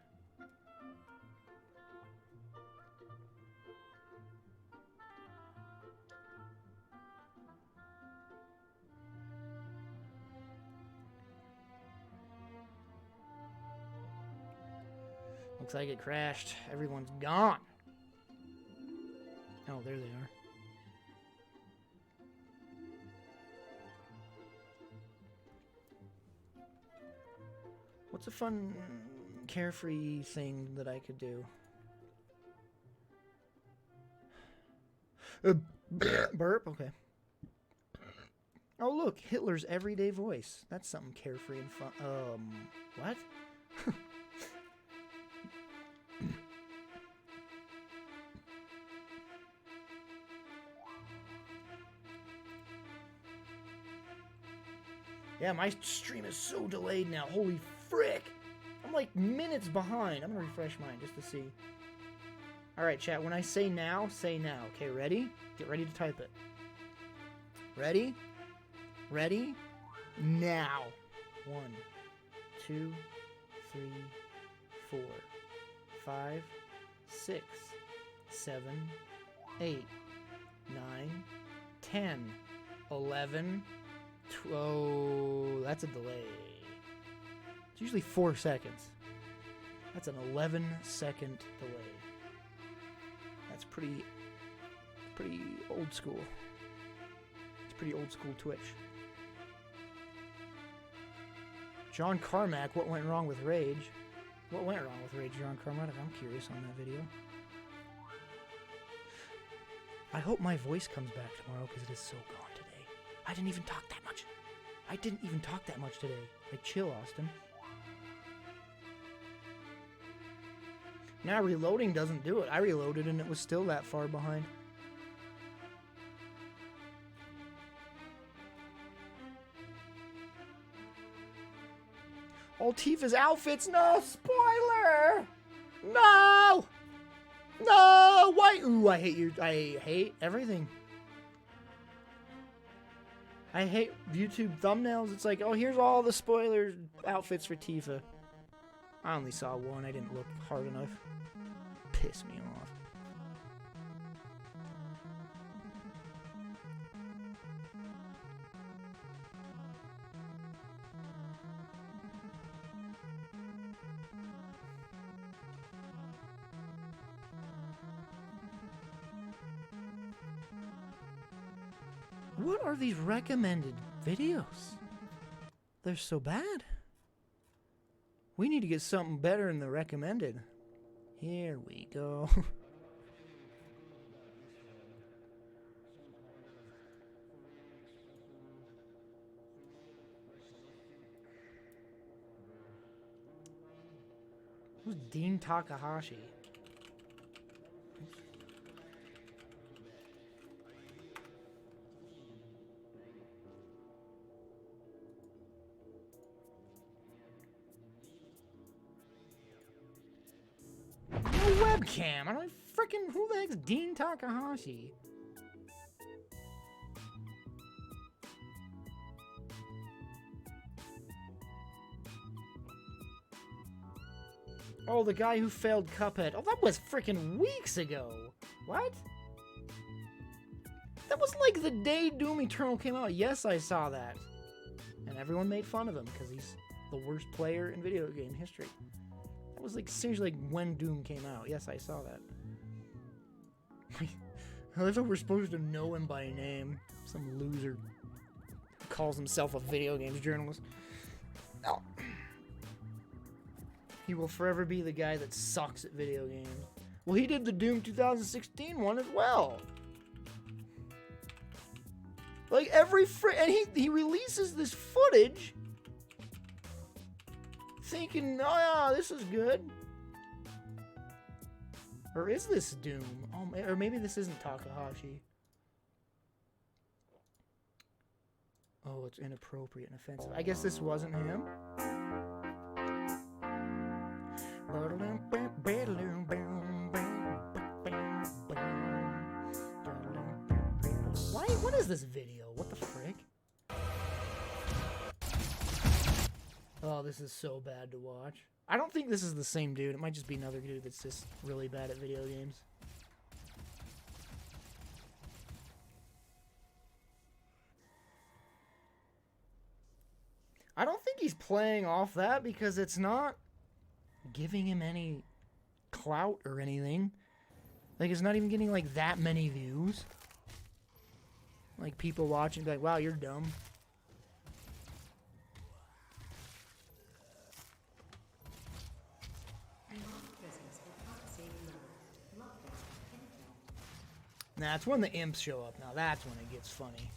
Looks like it crashed. Everyone's gone. Oh, there they are. What's a fun, carefree thing that I could do? Burp? Okay. Oh, look, Hitler's everyday voice. That's something carefree and fun. What? Yeah, my stream is so delayed now. Holy frick. I'm like minutes behind. I'm going to refresh mine just to see. Alright, chat. When I say now, say now. Okay, ready? Get ready to type it. Ready? Ready? Now. 1, 2, 3, 4, 5, 6, 7, 8, 9, 10, 11... Oh, that's a delay. It's usually 4 seconds. That's an 11-second delay. That's pretty old school. It's pretty old school Twitch. John Carmack, what went wrong with Rage? What went wrong with Rage, John Carmack? I'm curious on that video. I hope my voice comes back tomorrow because it is so gone today. I didn't even talk that much. I didn't even talk that much today. Like, chill, Austin. Now reloading doesn't do it. I reloaded and it was still that far behind. All Tifa's outfits. No, spoiler! No! No! Why? Ooh, I hate you. I hate everything. I hate YouTube thumbnails. It's like, oh, here's all the spoiler outfits for Tifa. I only saw one. I didn't look hard enough. Piss me off. What are these recommended videos? They're so bad. We need to get something better in the recommended. Here we go. Who's Dean Takahashi? No webcam. I don't freaking. Who the heck's Dean Takahashi? Oh, the guy who failed Cuphead. Oh, that was freaking weeks ago. What? That was like the day Doom Eternal came out. Yes, I saw that. And everyone made fun of him because he's the worst player in video game history. That was like seriously like when Doom came out. Yes, I saw that. I thought we're supposed to know him by name. Some loser calls himself a video games journalist. Oh. He will forever be the guy that sucks at video games. Well, he did the Doom 2016 one as well. Like every and he releases this footage thinking, oh yeah, this is good. Or is this Doom? Oh, or maybe this isn't Takahashi. Oh, it's inappropriate and offensive. I guess this wasn't him. Why? What is this video? What the frick? Oh, this is so bad to watch. I don't think this is the same dude. It might just be another dude that's just really bad at video games. I don't think he's playing off that because it's not giving him any clout or anything. Like, it's not even getting, like, that many views. Like, people watching be like, wow, you're dumb. Nah, it's when the imps show up. Now that's when it gets funny.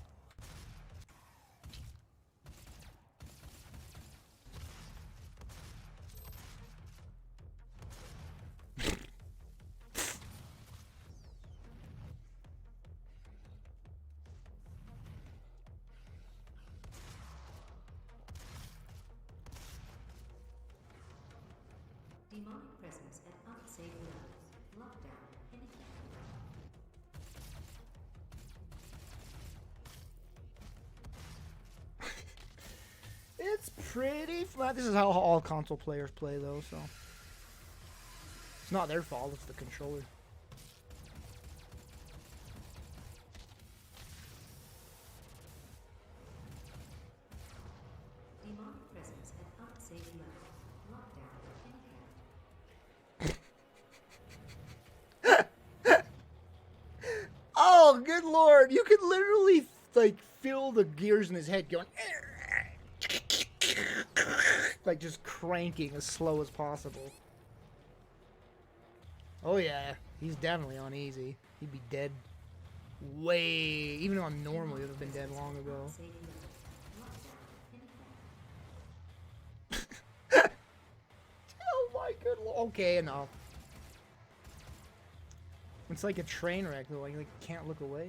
Demonic presence at unsafe levels. Lockdown indicated. It's pretty flat. This is how all console players play, though, so it's not their fault. It's the controller. Demonic presence at unsafe levels. Lockdown indicated. Oh, good lord! You could literally like feel the gears in his head going. Like just cranking as slow as possible. Oh yeah, he's definitely on easy. He'd be dead way, even on normal, he would have been dead long ago. Oh my good lord. Okay, enough. It's like a train wreck though, like can't look away.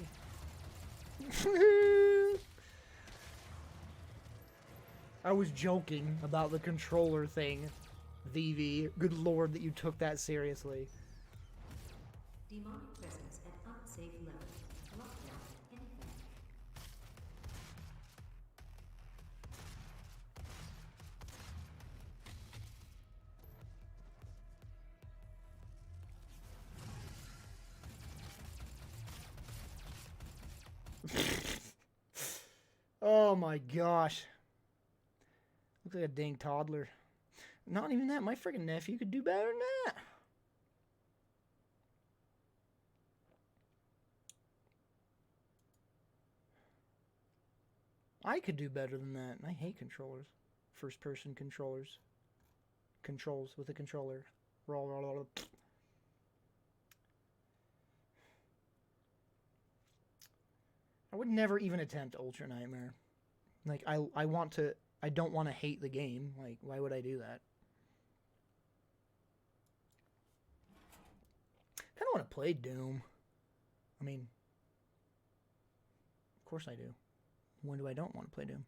I was joking about the controller thing, VV. Good lord that you took that seriously. Demonic presence at unsafe levels. Lockdown indicated. Oh my gosh. Looks like a dang toddler. Not even that. My freaking nephew could do better than that. I could do better than that. I hate controllers. First person controllers. Controls with a controller. I would never even attempt Ultra Nightmare. Like, I don't want to hate the game. Like, why would I do that? I kind of want to play Doom. I mean, of course I do. When do I don't want to play Doom?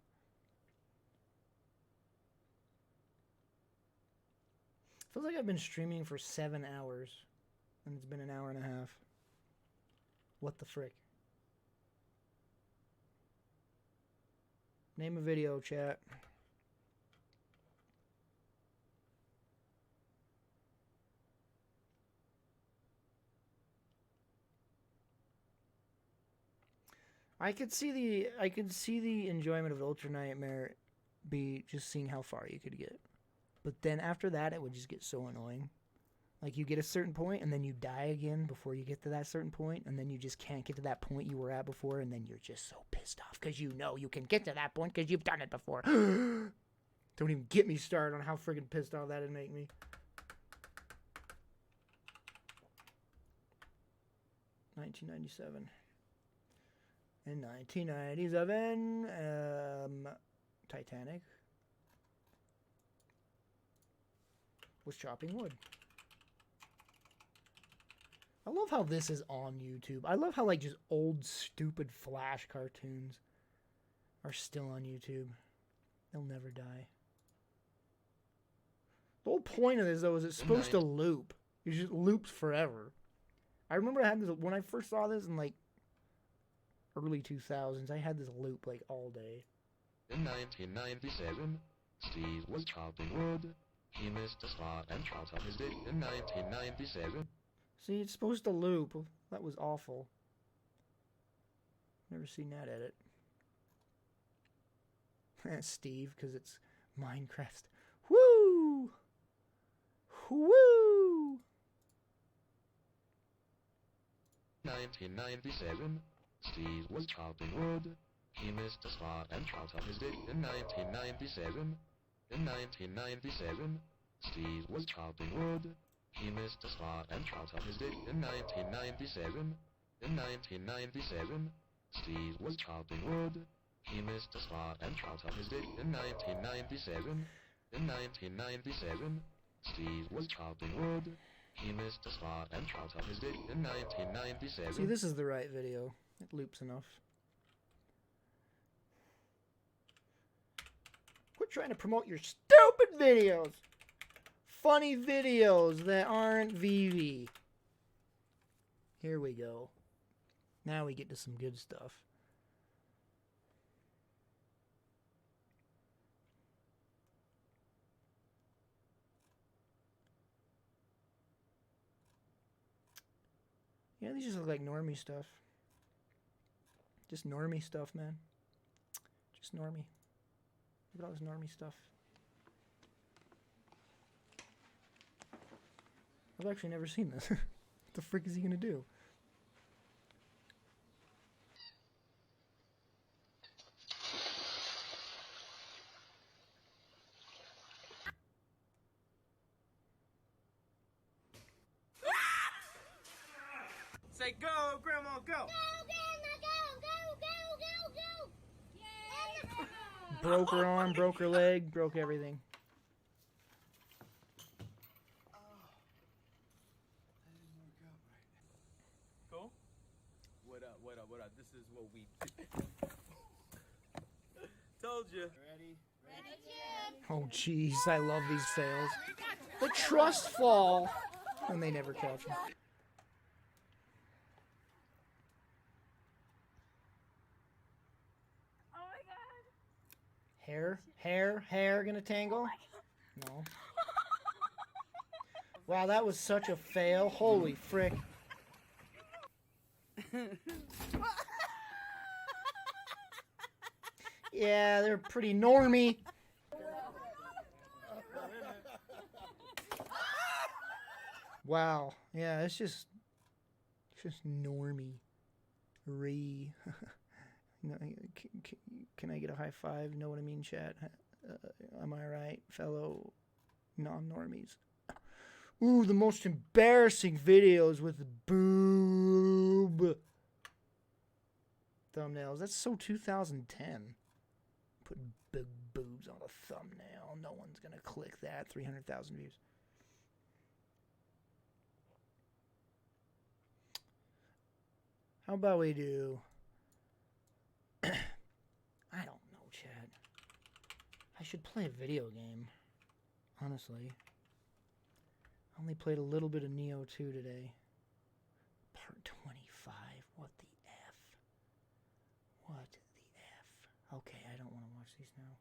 Feels like I've been streaming for 7 hours, and it's been an hour and a half. What the frick? Name a video, chat. I could see the enjoyment of Ultra Nightmare be just seeing how far you could get. But then after that, it would just get so annoying. Like, you get a certain point, and then you die again before you get to that certain point, and then you just can't get to that point you were at before, and then you're just so pissed off because you know you can get to that point because you've done it before. Don't even get me started on how friggin' pissed off that'd make me. $1997. In 1997, Titanic was chopping wood. I love how this is on YouTube. I love how, like, just old, stupid Flash cartoons are still on YouTube. They'll never die. The whole point of this, though, is it's supposed to loop. It just loops forever. I remember I had this, when I first saw this in, like, early 2000s, I had this loop, like, all day. In 1997, Steve was chopping wood. He missed a spot and chopped up his dick in 1997. See, it's supposed to loop. That was awful. Never seen that edit. Steve, because it's Minecraft. Woo! Woo! 1997, Steve was chopping wood. He missed a spot and chopped up his dick in 1997. In 1997, Steve was chopping wood. He missed a spot and chopped up his dick in 1997. In 1997, Steve was chopping wood. He missed a spot and chopped up his dick in 1997. In 1997, Steve was chopping wood. He missed a spot and chopped up his dick in 1997. See, this is the right video. It loops enough. Quit trying to promote your stupid videos. Funny videos that aren't VV. Here we go. Now we get to some good stuff. Yeah, these just look like normie stuff. Just normie stuff, man. Just normie. Look at all this normie stuff. I've actually never seen this. What the frick is he gonna do? Say go, Grandma, go! Go, Grandma, go! Yay, Grandma! Broke her arm, broke her leg, broke everything. Cool? What up? This is what we do. Told you. Ready? Oh jeez, I love these fails. The trust fall, and they never catch him. Oh my god! Hair gonna tangle? No. Wow, that was such a fail. Holy frick. Yeah, they're pretty normy. Wow. Yeah, it's just normie. No, can I get a high five? Know what I mean, chat? Am I right, fellow non-normies? Ooh, the most embarrassing videos with boob thumbnails. That's so 2010. Put big boobs on a thumbnail. No one's gonna click that. 300,000 views. How about we do... I don't know, Chad. I should play a video game. Honestly. I only played a little bit of Nioh 2 today. Part 25. What the F? What the F? Okay, I don't want to watch these now.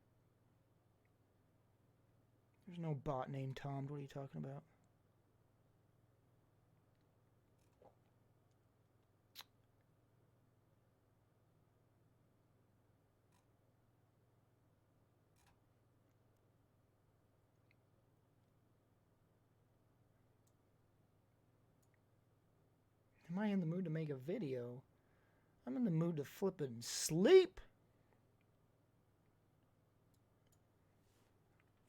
There's no bot named Tom. What are you talking about? Am I in the mood to make a video? I'm in the mood to flip and sleep.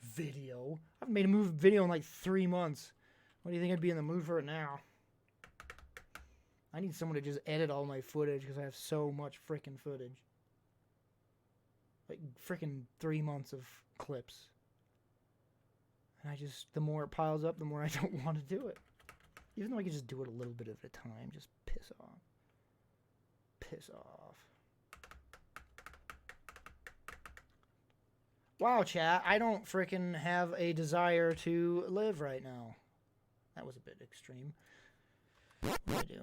Video? I haven't made a video in like 3 months. What do you think I'd be in the mood for it now? I need someone to just edit all my footage because I have so much freaking footage. Like freaking 3 months of clips. And the more it piles up, the more I don't want to do it. Even though I can just do it a little bit at a time, just piss off. Piss off. Wow, chat, I don't freaking have a desire to live right now. That was a bit extreme. What do I do?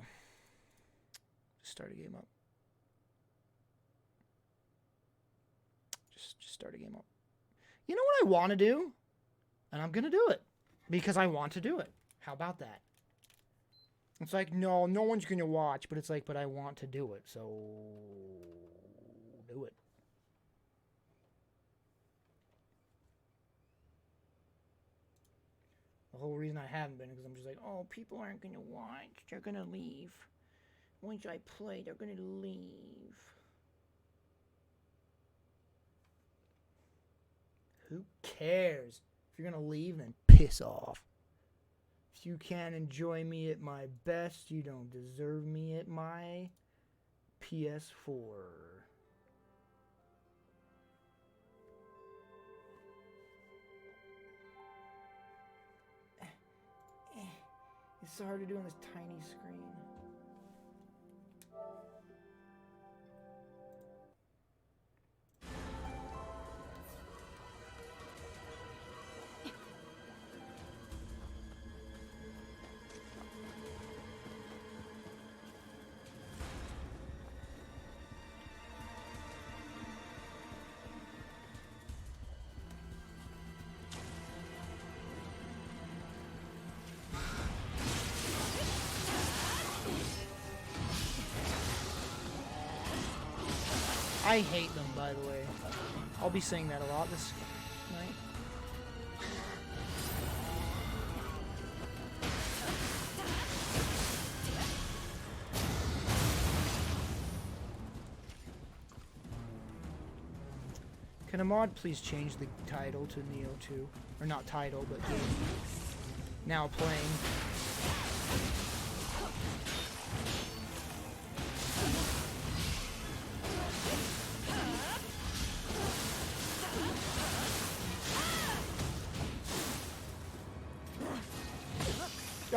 Just start a game up. Just start a game up. You know what I want to do? And I'm going to do it. Because I want to do it. How about that? It's like, no one's going to watch, but it's like, but I want to do it, so do it. The whole reason I haven't been is because I'm just like, oh, people aren't going to watch, they're going to leave. Once I play, they're going to leave. Who cares? If you're going to leave, then piss off. If you can't enjoy me at my best, you don't deserve me at my PS4. It's so hard to do on this tiny screen. I hate them, by the way. I'll be saying that a lot this night. Can a mod please change the title to Nioh 2? Or not title, but game. Now playing.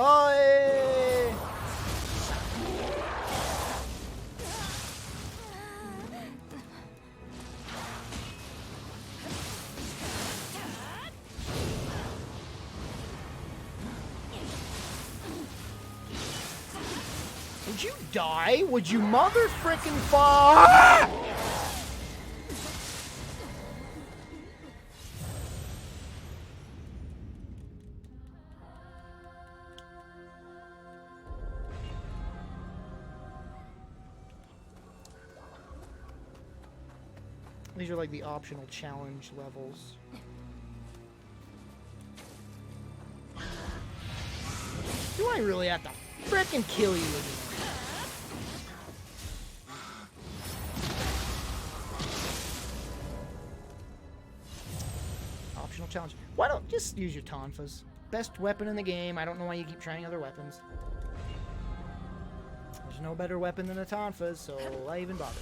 Oh! Would you die? Would you mother frickin' fuck? These are like the optional challenge levels. Do I really have to frickin' kill you again? Optional challenge. Why don't just use your tonfas? Best weapon in the game. I don't know why you keep trying other weapons. There's no better weapon than a tonfas, so why even bother?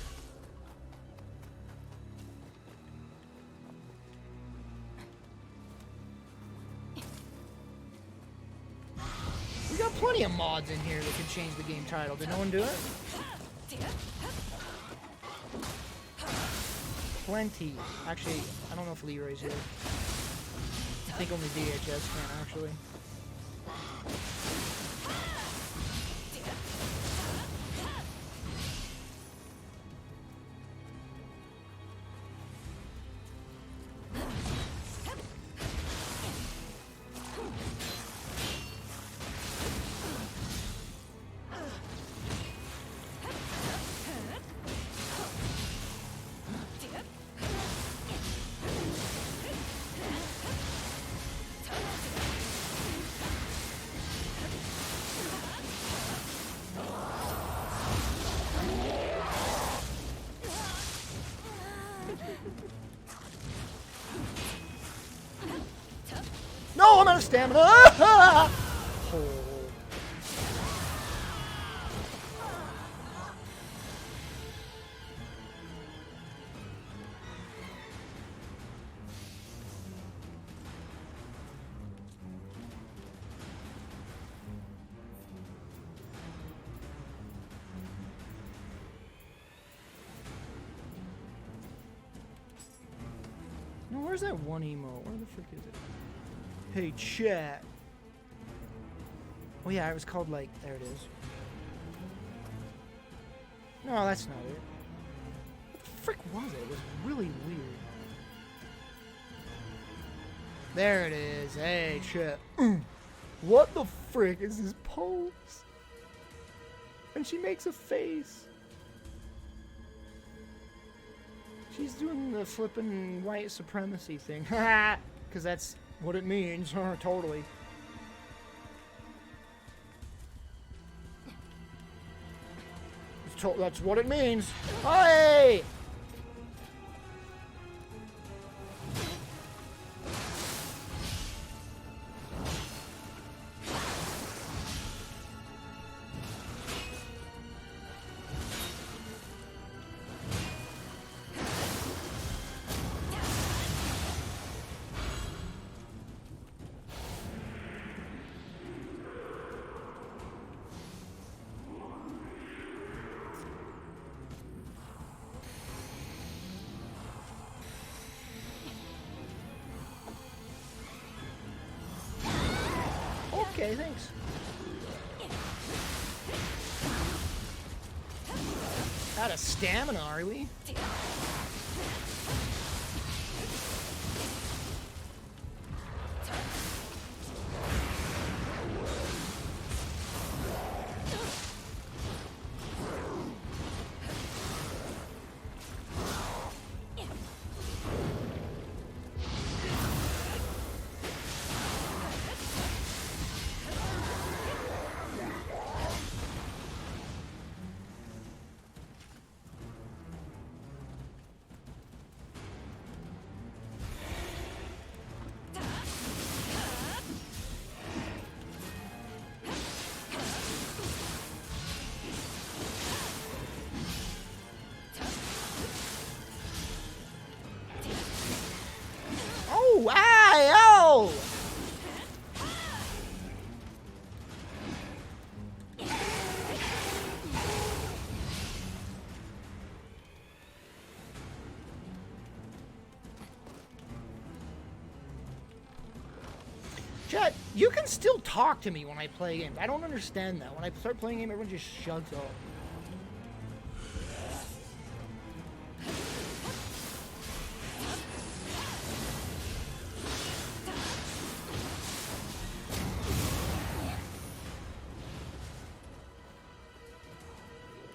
We got plenty of mods in here that can change the game title. Did no one do it? Plenty. Actually, I don't know if Leroy's here. I think only VHS can, actually. No, I'm out of stamina. Oh. No, where's that one emote? Where the frick is it? Hey, chat. Oh yeah, it was called like, there it is. No, that's not it. What the frick was it? It was really weird. There it is. Hey, chat. What the frick is this pose? And she makes a face. She's doing the flippin' white supremacy thing. Because that's what it means. Totally. That's what it means. Hey! Okay, thanks. Out of stamina, are we? Wow! Chat, you can still talk to me when I play games. I don't understand that. When I start playing a game, everyone just shuts up.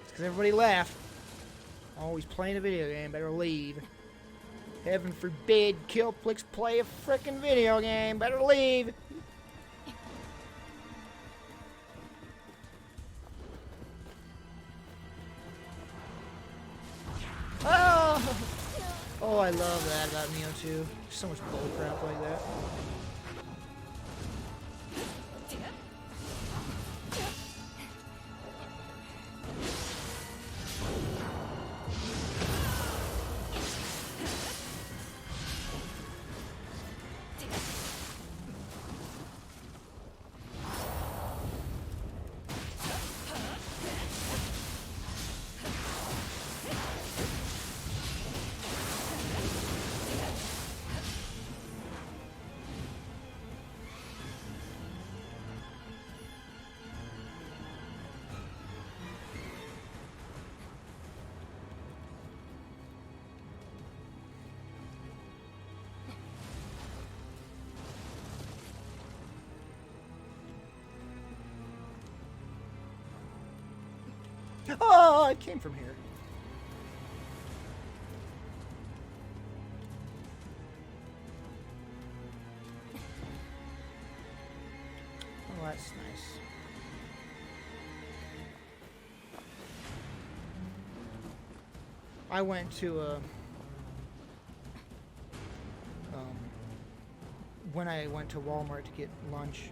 Because everybody left. Oh, he's playing a video game. Better leave. Heaven forbid Kilplix play a frickin' video game. Better leave. Oh, I love that about Nioh 2. So much bullcrap like that. Oh, it came from here. Oh, that's nice. I went to when I went to Walmart to get lunch,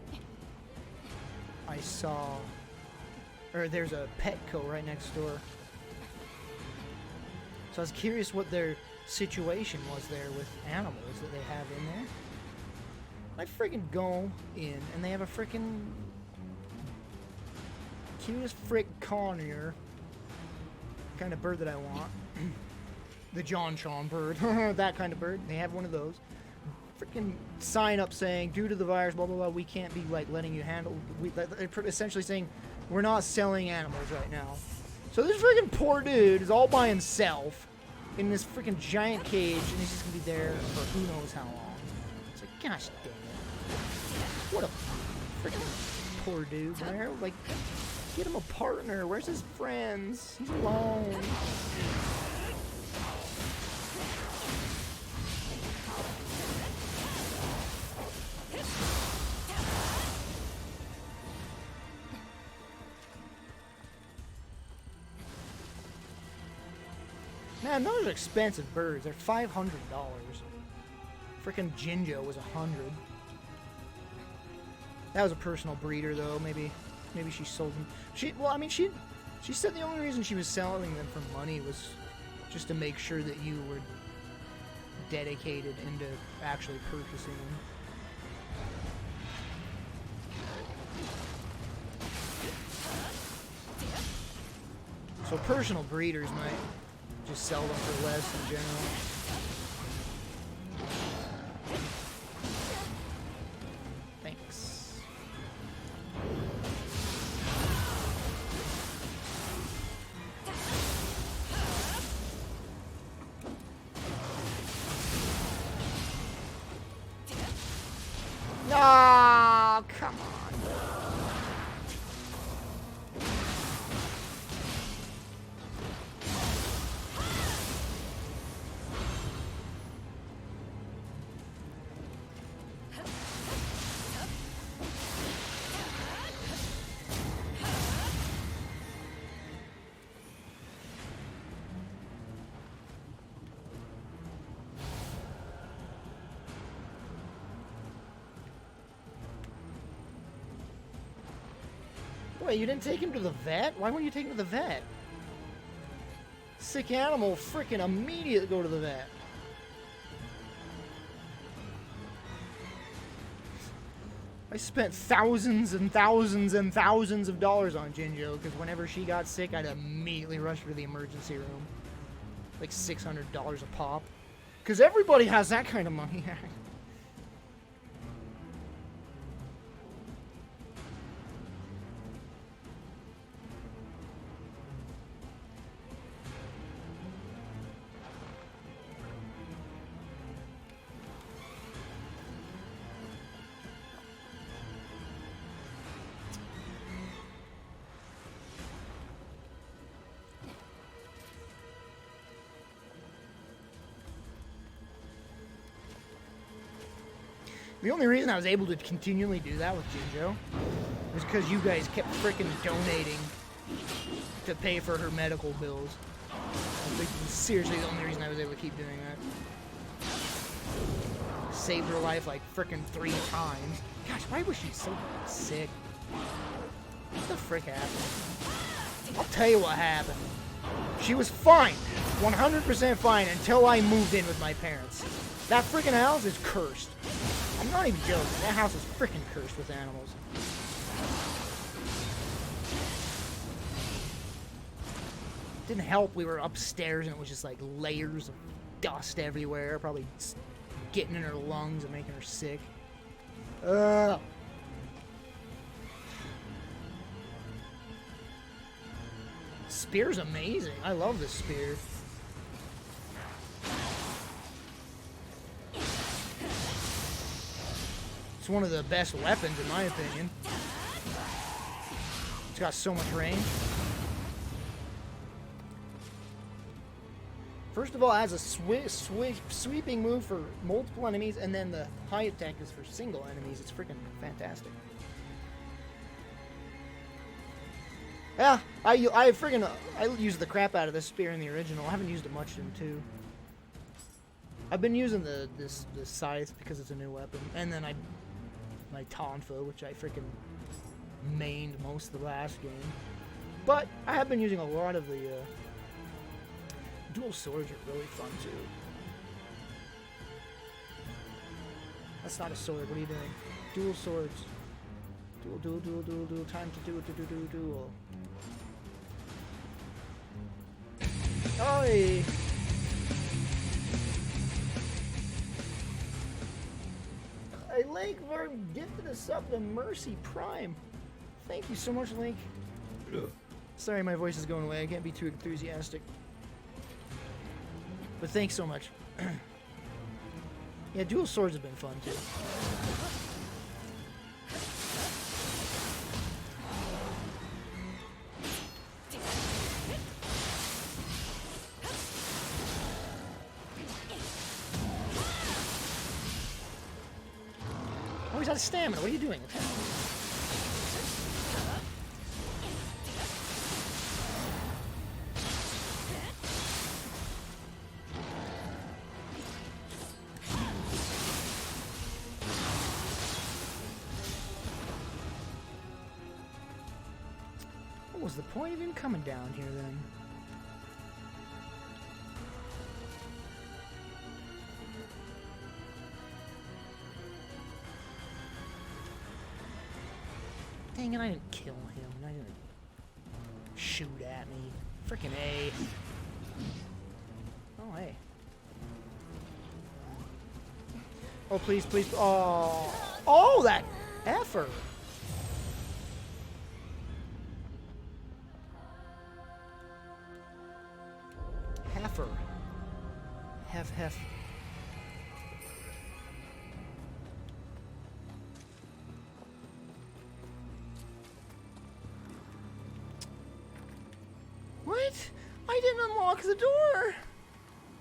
I saw, or there's a Petco right next door. So I was curious what their situation was there with animals that they have in there. I freaking go in and they have a freaking cutest frick conure kind of bird that I want. The John Chon bird, that kind of bird. They have one of those. Freaking sign up saying, due to the virus, blah blah blah, we can't be like letting you handle. They're essentially saying we're not selling animals right now. So this freaking poor dude is all by himself in this freaking giant cage, and he's just gonna be there for who knows how long. It's like, gosh dang it! What a freaking poor dude there. Like, get him a partner. Where's his friends? He's alone. Man, those are expensive birds. They're $500. Freaking Jinjo was $100. That was a personal breeder, though. Maybe she sold them. She said the only reason she was selling them for money was just to make sure that you were dedicated into actually purchasing them. So personal breeders might just sell them for less in general. Thanks. Oh, come on. Wait, you didn't take him to the vet? Why wouldn't you take him to the vet? Sick animal, freaking immediately go to the vet. I spent thousands and thousands and thousands of dollars on Jinjo because whenever she got sick, I'd immediately rush her to the emergency room. Like $600 a pop. Because everybody has that kind of money. The only reason I was able to continually do that with Jinjo was because you guys kept freaking donating to pay for her medical bills. Like, seriously, the only reason I was able to keep doing that. saved her life like frickin' 3 times. Gosh, why was she so sick? What the frick happened? I'll tell you what happened. She was fine. 100% fine until I moved in with my parents. That frickin' house is cursed. I'm not even joking. That house is frickin' cursed with animals. Didn't help we were upstairs and it was just like layers of dust everywhere. Probably getting in her lungs and making her sick. Spear's amazing. I love this spear. It's one of the best weapons in my opinion. It's got so much range. First of all, it has a sweeping move for multiple enemies, and then the high attack is for single enemies. It's freaking fantastic. Yeah, I used the crap out of this spear in the original. I haven't used it much in 2. I've been using the scythe because it's a new weapon, and then my Tonfa, which I freaking mained most of the last game. But I have been using a lot of the dual swords are really fun too. That's not a sword. What are you doing? Dual swords. Dual. Time to do dual. Oi! Hey, Link, very gifted us up to Mercy Prime. Thank you so much, Link. Sorry, my voice is going away. I can't be too enthusiastic. But thanks so much. Yeah, dual swords have been fun too. Oh, he's out of stamina. What are you doing? What was the point of him coming down here then? Dang it, I didn't kill him. I didn't shoot at me. Frickin' A. Oh, hey. Oh, please, please. Oh. Oh, that effort. Heifer. Hef. What? I didn't unlock the door.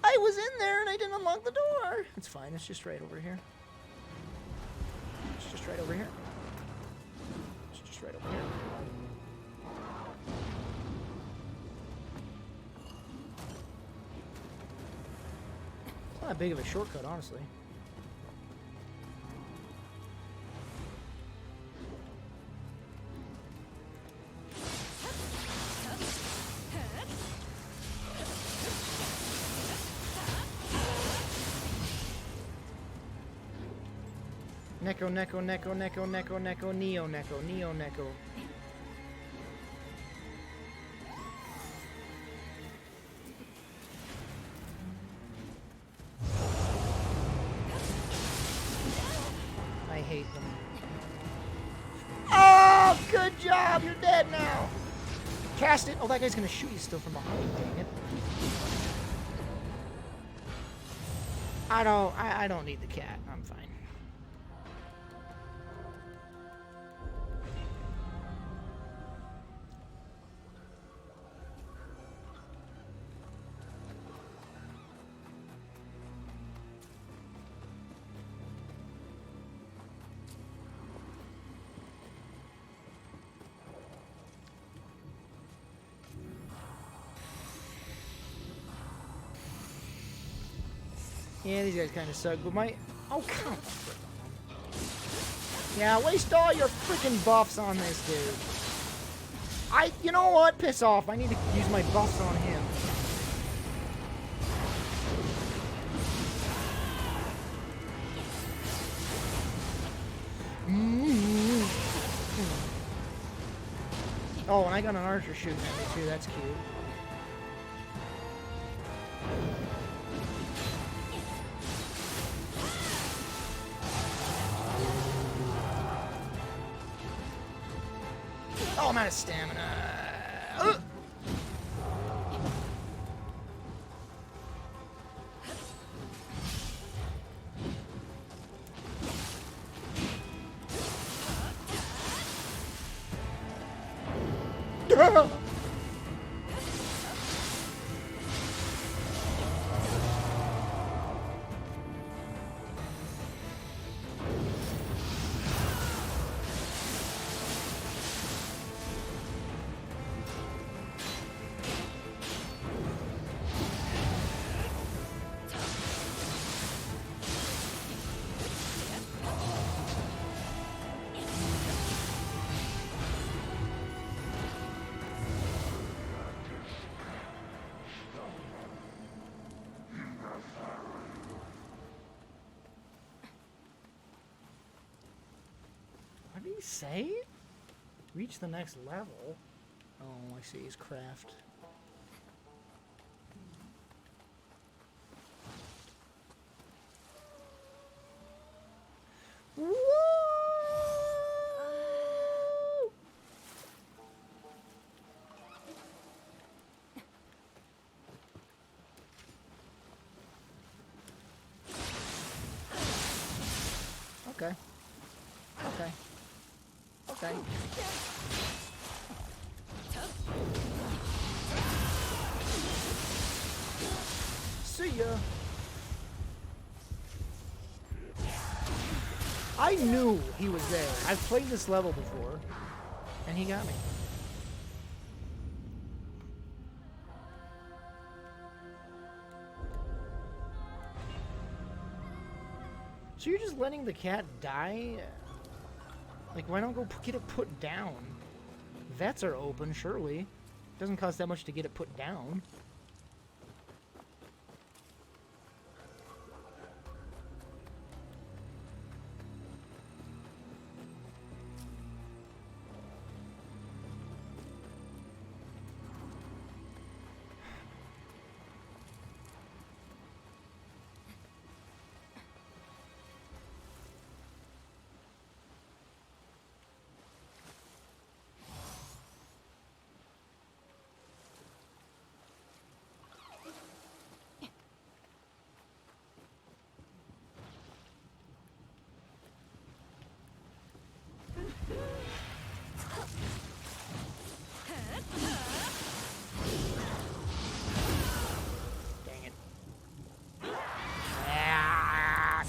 I was in there and I didn't unlock the door. It's fine. It's just right over here. It's just right over here. It's just right over here. It's not that big of a shortcut, honestly. Neko, Nioh, Neko. I hate them. Oh, good job! You're dead now! Cast it! Oh, that guy's gonna shoot you still from behind, dang it. I don't need the cat. I'm fine. Yeah, these guys kind of suck, but my Oh, come on. Yeah, waste all your freaking buffs on this dude. You know what? Piss off. I need to use my buffs on him. Oh, and I got an archer shooting at me too. That's cute. Oh, I'm out of stamina. What did he say? Reach the next level? Oh, I see his craft. Woo! Okay. Okay. Okay. See ya. I knew he was there. I've played this level before, and he got me. So you're just letting the cat die? Like, why don't go get it put down? Vets are open, surely. Doesn't cost that much to get it put down. Dang it. Ah.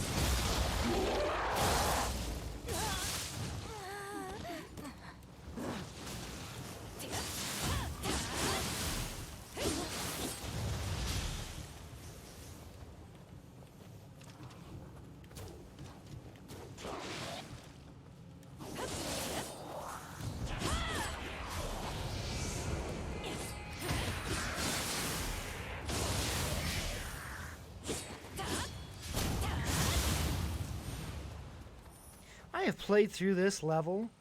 I have played through this level.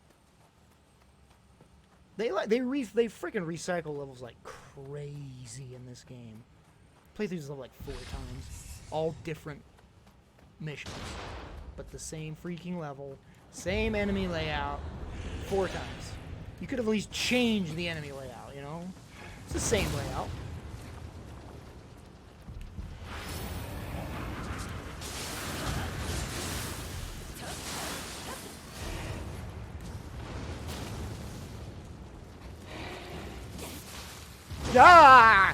They freaking recycle levels like crazy in this game. Played through this level like 4 times, all different missions, but the same freaking level, same enemy layout, 4 times. You could have at least changed the enemy layout, you know? It's the same layout. Ah!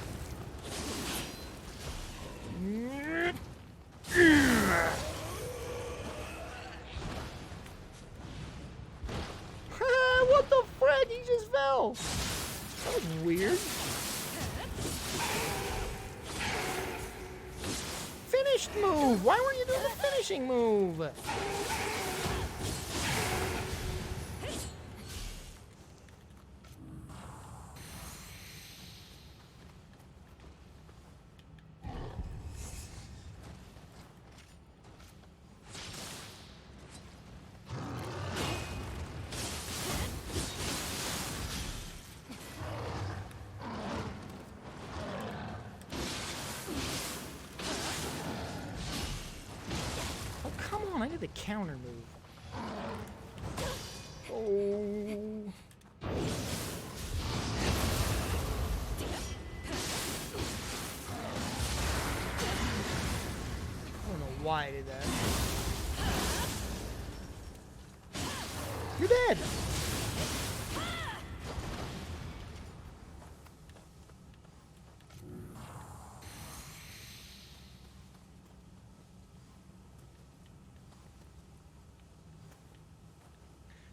What the frick? He just fell. That was weird. Finished move. Why weren't you doing the finished finishing move. I did the counter move. Oh. I don't know why I did that. You're dead!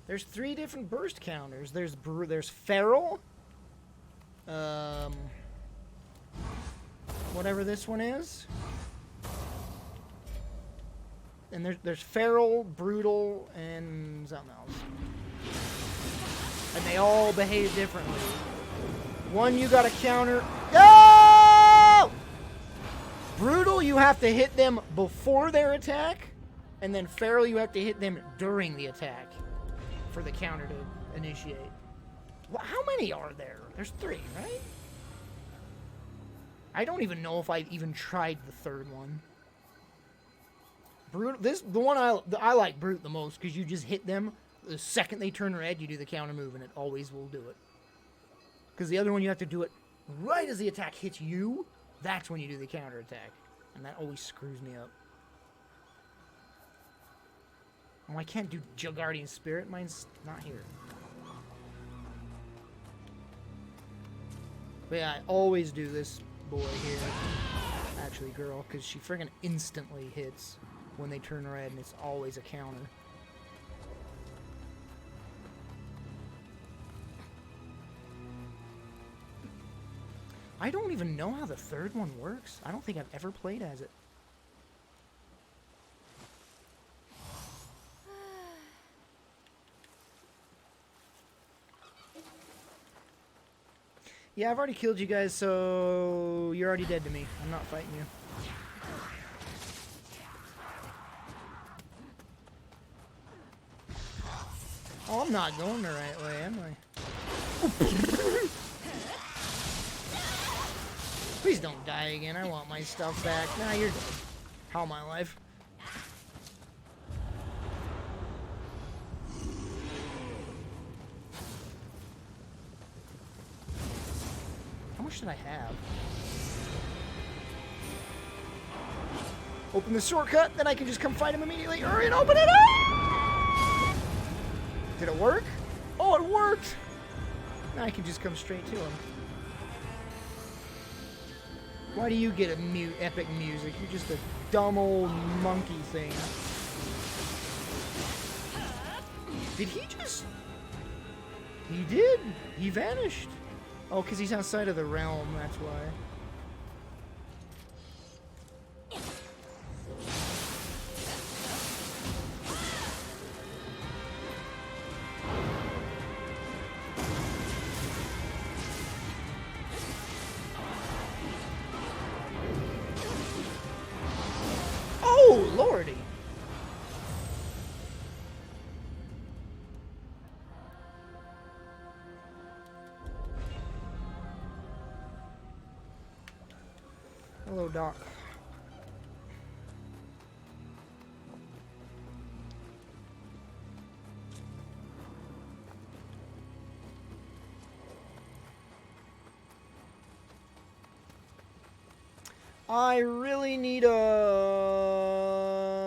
There's 3 different burst counters. There's feral. Whatever this one is. And there's feral, brutal, and something else. And they all behave differently. One you gotta counter. No! Brutal, you have to hit them before their attack. And then feral, you have to hit them during the attack for the counter to initiate. Well, how many are there? There's 3, right? I don't even know if I even tried the 3rd one. Brute, the one I like Brute the most, because you just hit them the second they turn red, you do the counter move, and it always will do it. Because the other one you have to do it right as the attack hits you. That's when you do the counter attack, and that always screws me up. Oh, I can't do Guardian Spirit. Mine's not here. But yeah, I always do this boy here. Actually, girl, because she friggin' instantly hits when they turn red, and it's always a counter. I don't even know how the 3rd one works. I don't think I've ever played as it. Yeah, I've already killed you guys, so you're already dead to me. I'm not fighting you. Oh, I'm not going the right way, am I? Please don't die again. I want my stuff back. Nah, you're dead. How my life? How much did I have? Open the shortcut, then I can just come fight him immediately. Hurry and open it up! Did it work? Oh, it worked! Now I can just come straight to him. Why do you get a epic music? You're just a dumb old monkey thing. Did he just... He did! He vanished! Oh, because he's outside of the realm, that's why. Oh, lordy! Hello, Doc. I really need a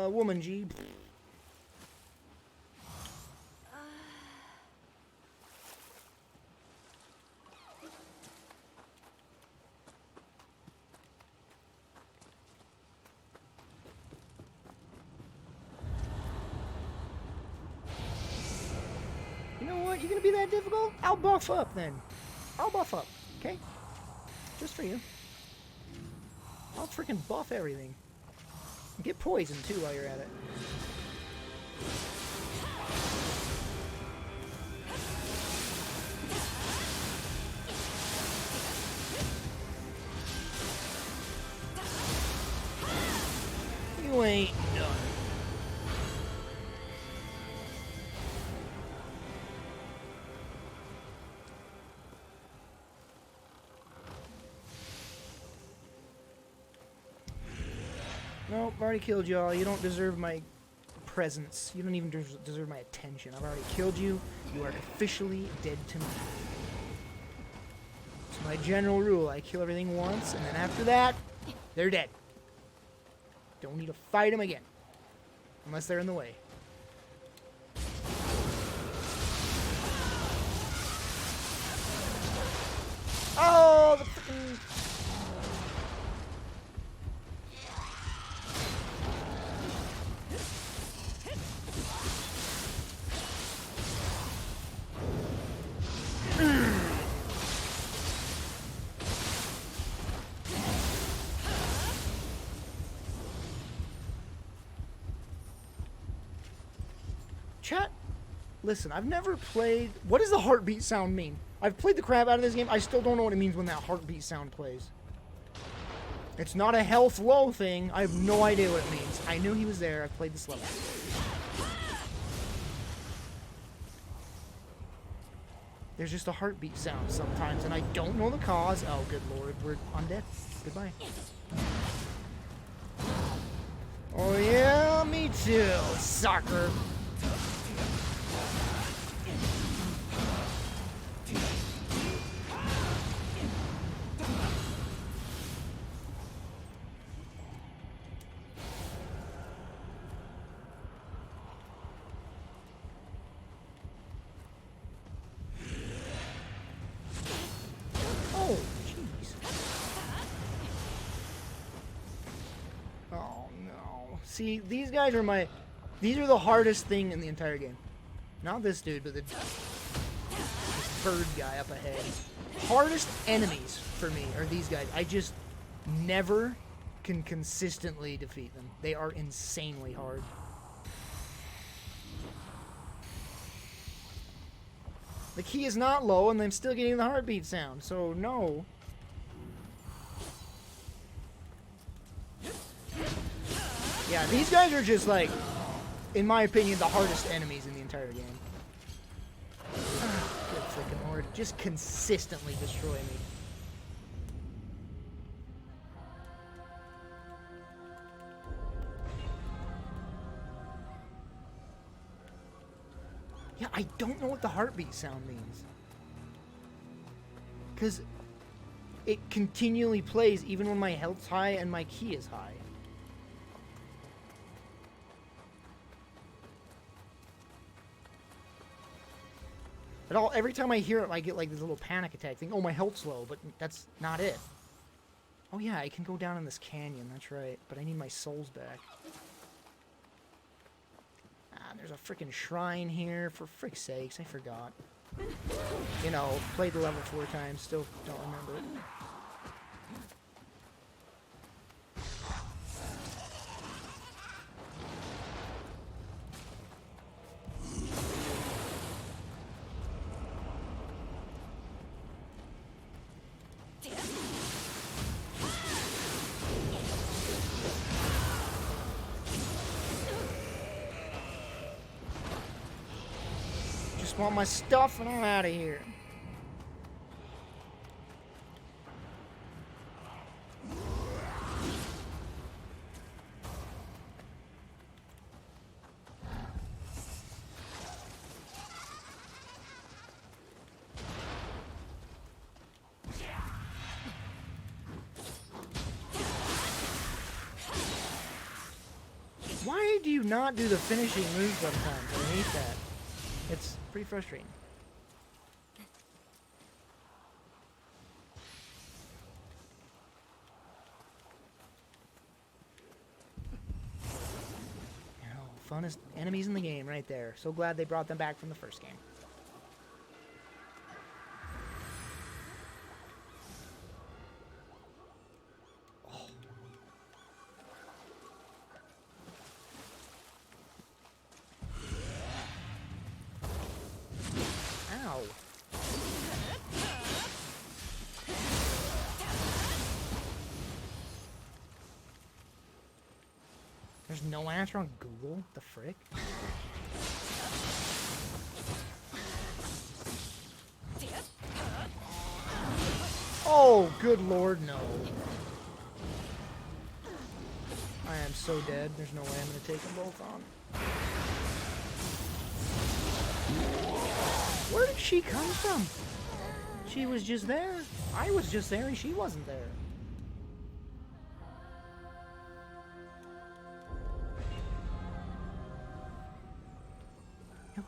woman, G. You know what? You're gonna be that difficult? I'll buff up then. I'll buff up, okay? Just for you. I'll freaking buff everything. Get poisoned too while you're at it. You ain't done. Nope, I've already killed y'all. You don't deserve my presence. You don't even deserve my attention. I've already killed you. You are officially dead to me. It's my general rule. I kill everything once, and then after that, they're dead. Don't need to fight them again. Unless they're in the way. Oh, the freaking... Chat, listen, I've never played... What does the heartbeat sound mean? I've played the crap out of this game. I still don't know what it means when that heartbeat sound plays. It's not a health low thing. I have no idea what it means. I knew he was there. I've played this level. There's just a heartbeat sound sometimes, and I don't know the cause. Oh, good lord. We're undead. Goodbye. Oh, yeah, me too, sucker. Oh, jeez. Oh, no. See, these guys are my... These are the hardest thing in the entire game. Not this dude, but this bird guy up ahead. Hardest enemies for me are these guys. I just never can consistently defeat them. They are insanely hard. The key is not low, and I'm still getting the heartbeat sound, so no. Yeah, these guys are just like, in my opinion, the hardest enemies in the entire game. Good freaking lord. Just consistently destroy me. Yeah, I don't know what the heartbeat sound means. Because it continually plays even when my health's high and my key is high. Every time I hear it, I get like this little panic attack thing. Oh, my health's low, but that's not it. Oh yeah, I can go down in this canyon, that's right. But I need my souls back. Ah, there's a freaking shrine here. For frick's sakes, I forgot. You know, played the level 4 times, still don't remember it. Want my stuff and I'm out of here. Why do you not do the finishing move sometimes? I hate that. It's pretty frustrating. You know, funnest enemies in the game right there. So glad they brought them back from the first game. There's no answer on Google? The frick? Oh, good lord, no. I am so dead. There's no way I'm going to take them both on. Where did she come from? She was just there. I was just there and she wasn't there.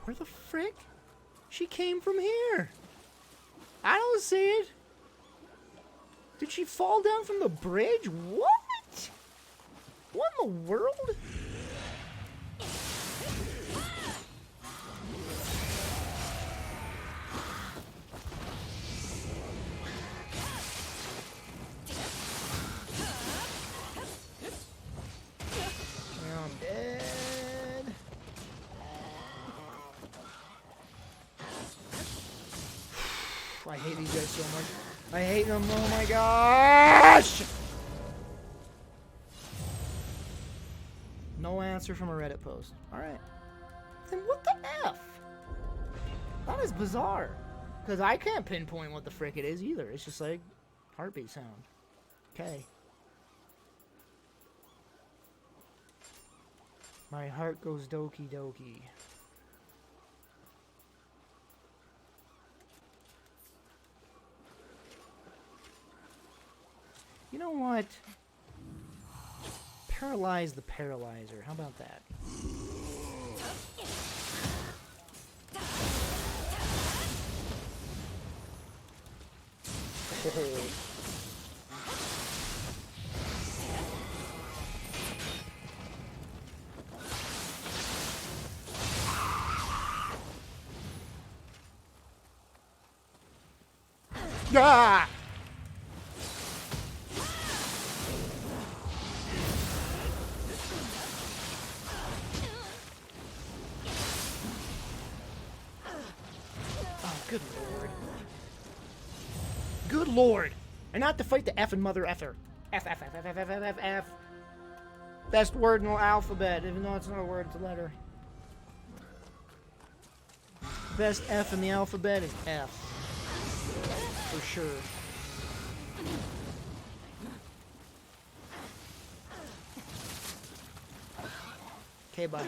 Where the frick? She came from here. I don't see it. Did she fall down from the bridge? What? What in the world? Now I'm dead. I hate these guys so much. I hate them. Oh my gosh! No answer from a Reddit post. Alright. Then what the F? That is bizarre. Because I can't pinpoint what the frick it is either. It's just like heartbeat sound. Okay. My heart goes doki doki. You know what? Paralyze the paralyzer. How about that? Oh. Ah! Good lord. Good lord. And not to fight the effing mother effer. F, F, F, F, F, F, F, F, F. Best word in the alphabet, even though it's not a word, it's a letter. Best F in the alphabet is F. For sure. Okay, bye.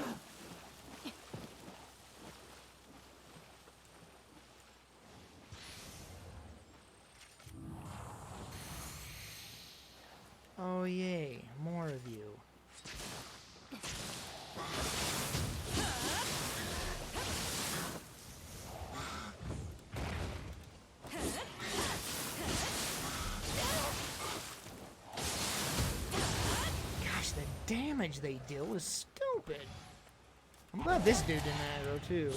Oh yay, more of you. Gosh, the damage they deal is stupid. I'm glad this dude didn't aggro too.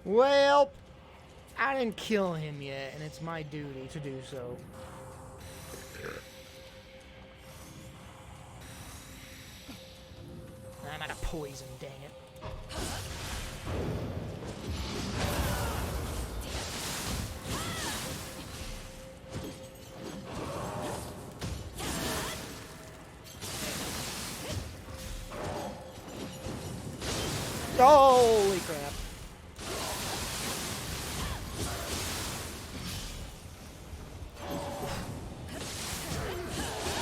Well, I didn't kill him yet, and it's my duty to do so. I'm out of poison, dang it. Holy crap.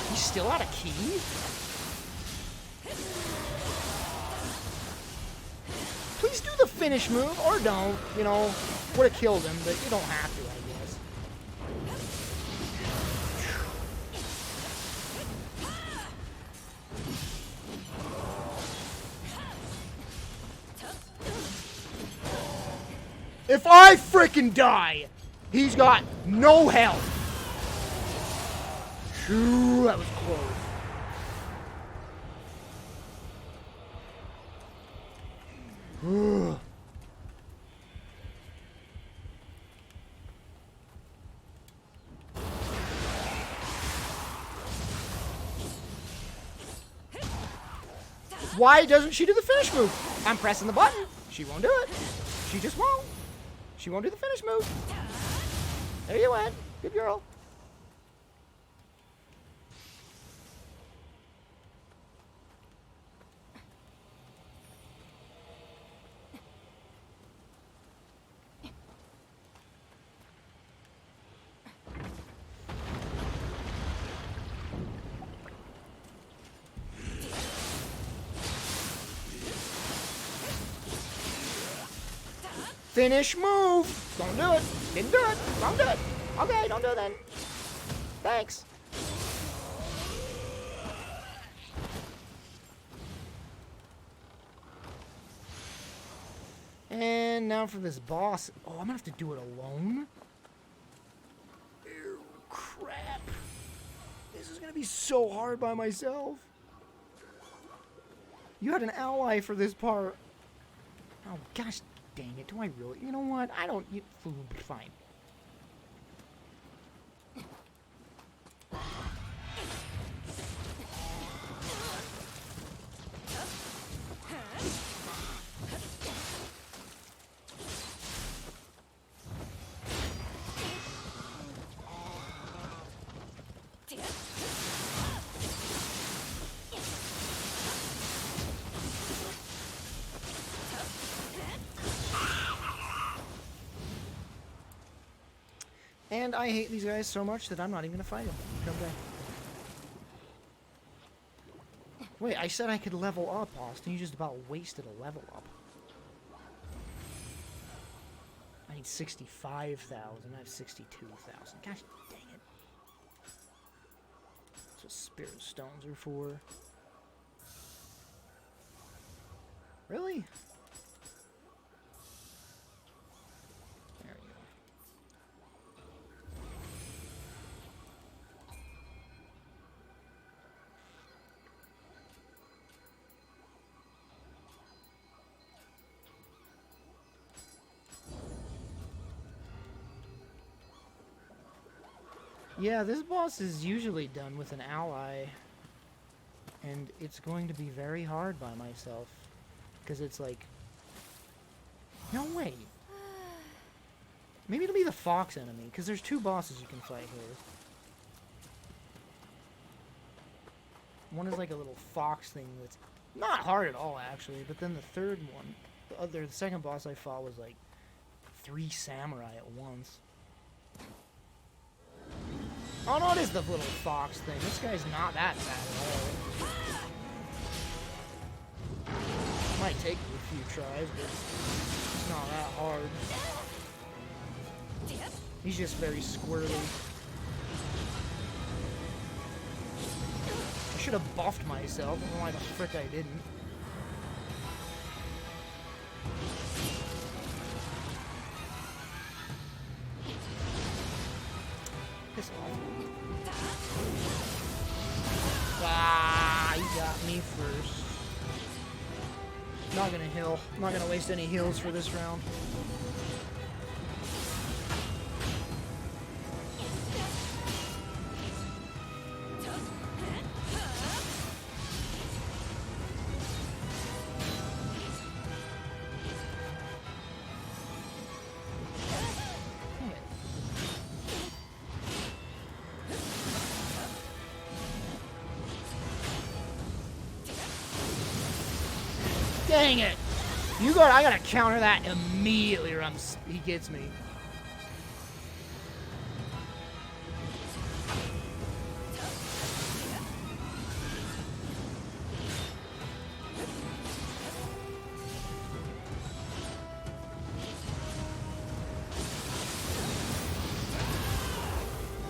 He's still out of key? Please do the finish move, or don't. You know, would have killed him, but you don't have to, I guess. If I frickin' die, he's got no health. Phew, that was Why doesn't she do the finish move? I'm pressing the button. She won't do it. She just won't. She won't do the finish move. There you went. Good girl. Finish move. Don't do it. Didn't do it. Don't do it. Okay, don't do it then. Thanks. And now for this boss. Oh, I'm gonna have to do it alone? Ew, crap. This is gonna be so hard by myself. You had an ally for this part. Oh, gosh dang it. Do I really? You know what? I don't... Fine. And I hate these guys so much that I'm not even gonna fight them. Come back. Wait, I said I could level up, Austin. You just about wasted a level up. I need 65,000. I have 62,000. Gosh dang it. That's what spirit stones are for. Really? There we go. Yeah, this boss is usually done with an ally, and it's going to be very hard by myself, because it's like, no wait, maybe it'll be the fox enemy, because there's two bosses you can fight here. One is like a little fox thing that's not hard at all actually, but then the third one, the second boss I fought was like 3 samurai at once. Oh no, it is the little fox thing. This guy's not that bad at all. Might take me a few tries, but it's not that hard. He's just very squirrely. I should have buffed myself. I don't know why the frick I didn't. Piss off. Ah, he got me first. Not gonna heal. I'm not gonna waste any heals for this round. Dang it! I gotta counter that immediately or he gets me.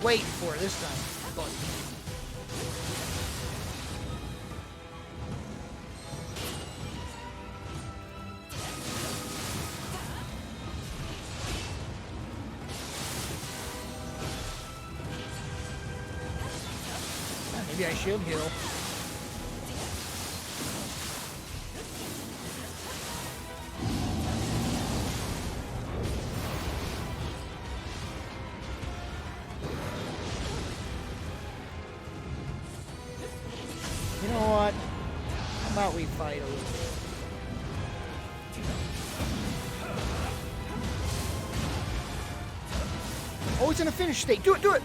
Waiting for it this time, buddy. Maybe I should heal. You know what? How about we fight a little bit? Oh, it's in a finish state. Do it, do it!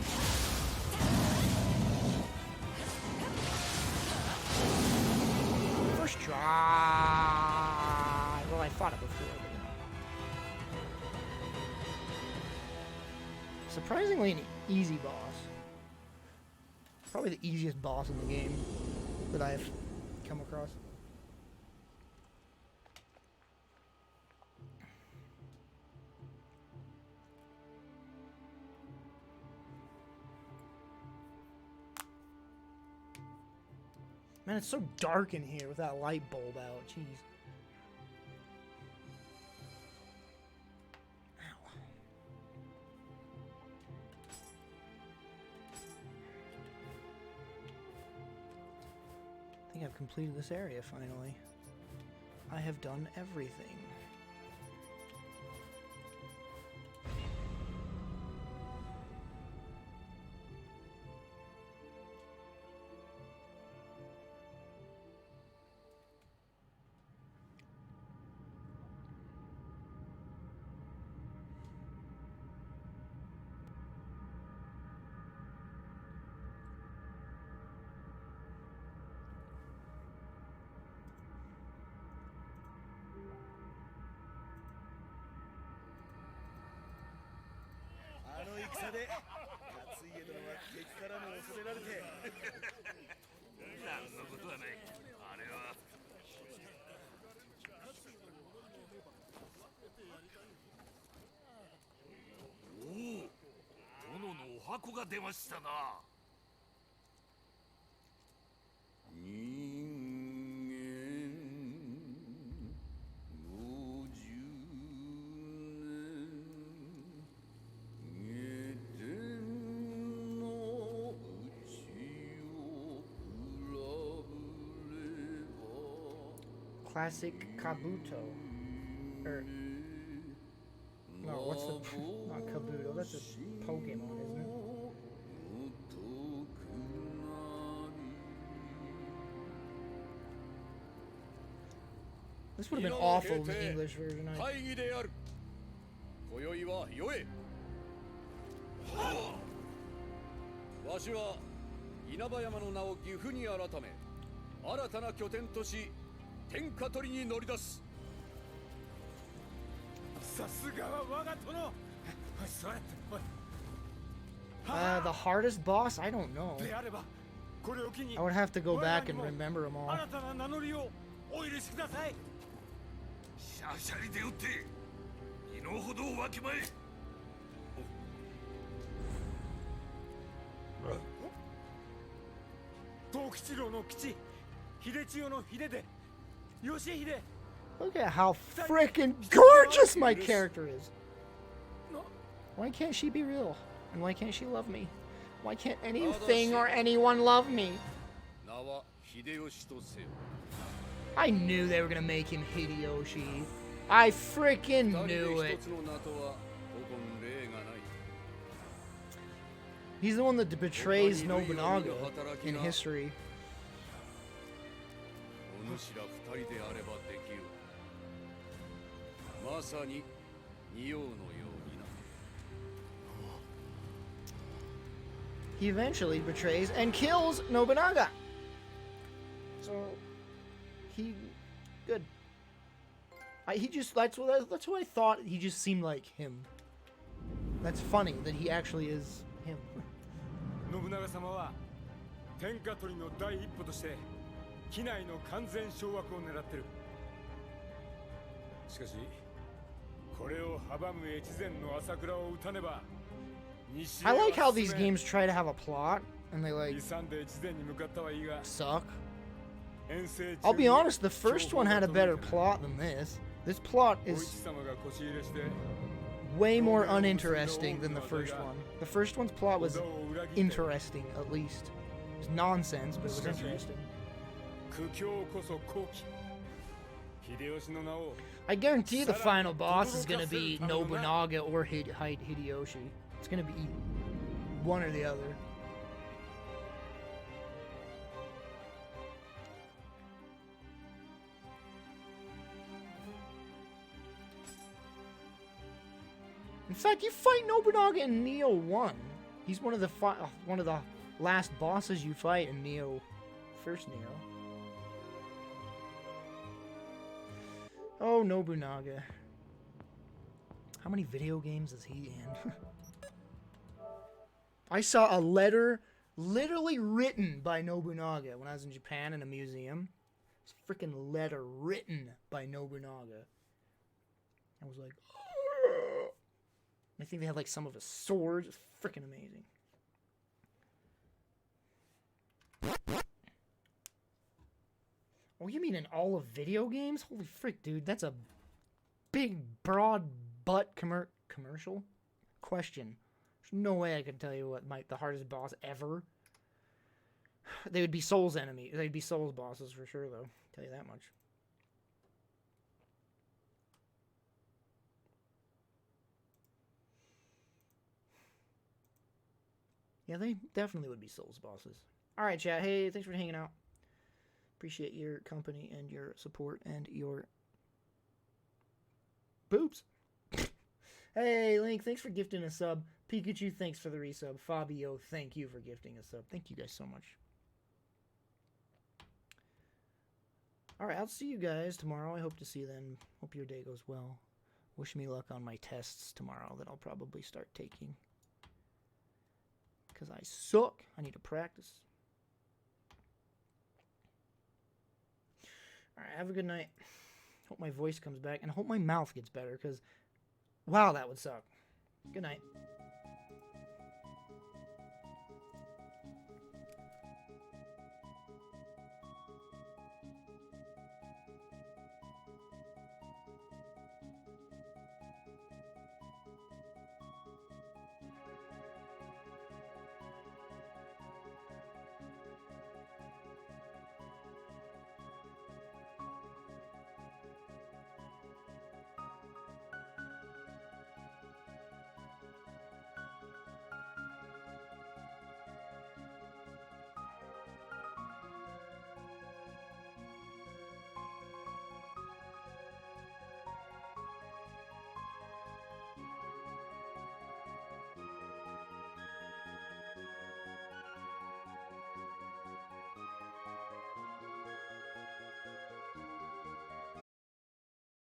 First try. Well, I fought it before, but you know. Surprisingly an easy boss. Probably the easiest boss in the game that I've come across. Man, it's so dark in here with that light bulb out. Jeez. Ow. I think I've completed this area finally. I have done everything. Classic Kabuto. Or no, what's the not Kabuto, that's a Pokemon, isn't it? This would have been awful in the English version. The hardest boss? I don't know. I would have to go back and remember them all. Look at how freaking gorgeous my character is. Why can't she be real? And why can't she love me? Why can't anything or anyone love me? I knew they were gonna make him Hideyoshi. I freaking knew it. He's the one that betrays Nobunaga in history. He eventually betrays and kills Nobunaga. So he good. That's what I thought. He just seemed like him. That's funny that he actually is him. Nobunaga-sama wa Tenkatori no dai ippo toshite Kinai no kanzen shouwaku o neratteru. Shikashi, kore o habamu Echizen no Asakura o utaneba. I like how these games try to have a plot and they like suck. I'll be honest, the first one had a better plot than this. This plot is way more uninteresting than the first one. The first one's plot was interesting, at least. It was nonsense, but it was interesting. I guarantee the final boss is gonna be Nobunaga or Hideyoshi. It's gonna be one or the other. In fact, you fight Nobunaga in Nioh 1. He's one of the last bosses you fight in Nioh, first Nioh. Oh, Nobunaga. How many video games is he in? I saw a letter literally written by Nobunaga when I was in Japan in a museum. It's a freaking letter written by Nobunaga. I was like, oh. I think they had like some of his swords. It's freaking amazing. Oh, you mean in all of video games? Holy frick, dude. That's a big, broad butt commercial question. There's no way I could tell you what the hardest boss ever. They would be Souls enemy. They'd be Souls bosses for sure, though. I'll tell you that much. Yeah, they definitely would be Souls bosses. Alright, chat. Hey, thanks for hanging out. Appreciate your company and your support and your boobs. Hey, Link, thanks for gifting a sub. Pikachu, thanks for the resub. Fabio, thank you for gifting a sub. Thank you guys so much. Alright, I'll see you guys tomorrow. I hope to see you then. Hope your day goes well. Wish me luck on my tests tomorrow that I'll probably start taking. Because I suck. I need to practice. Alright, have a good night. Hope my voice comes back. And I hope my mouth gets better. Because, wow, that would suck. Good night.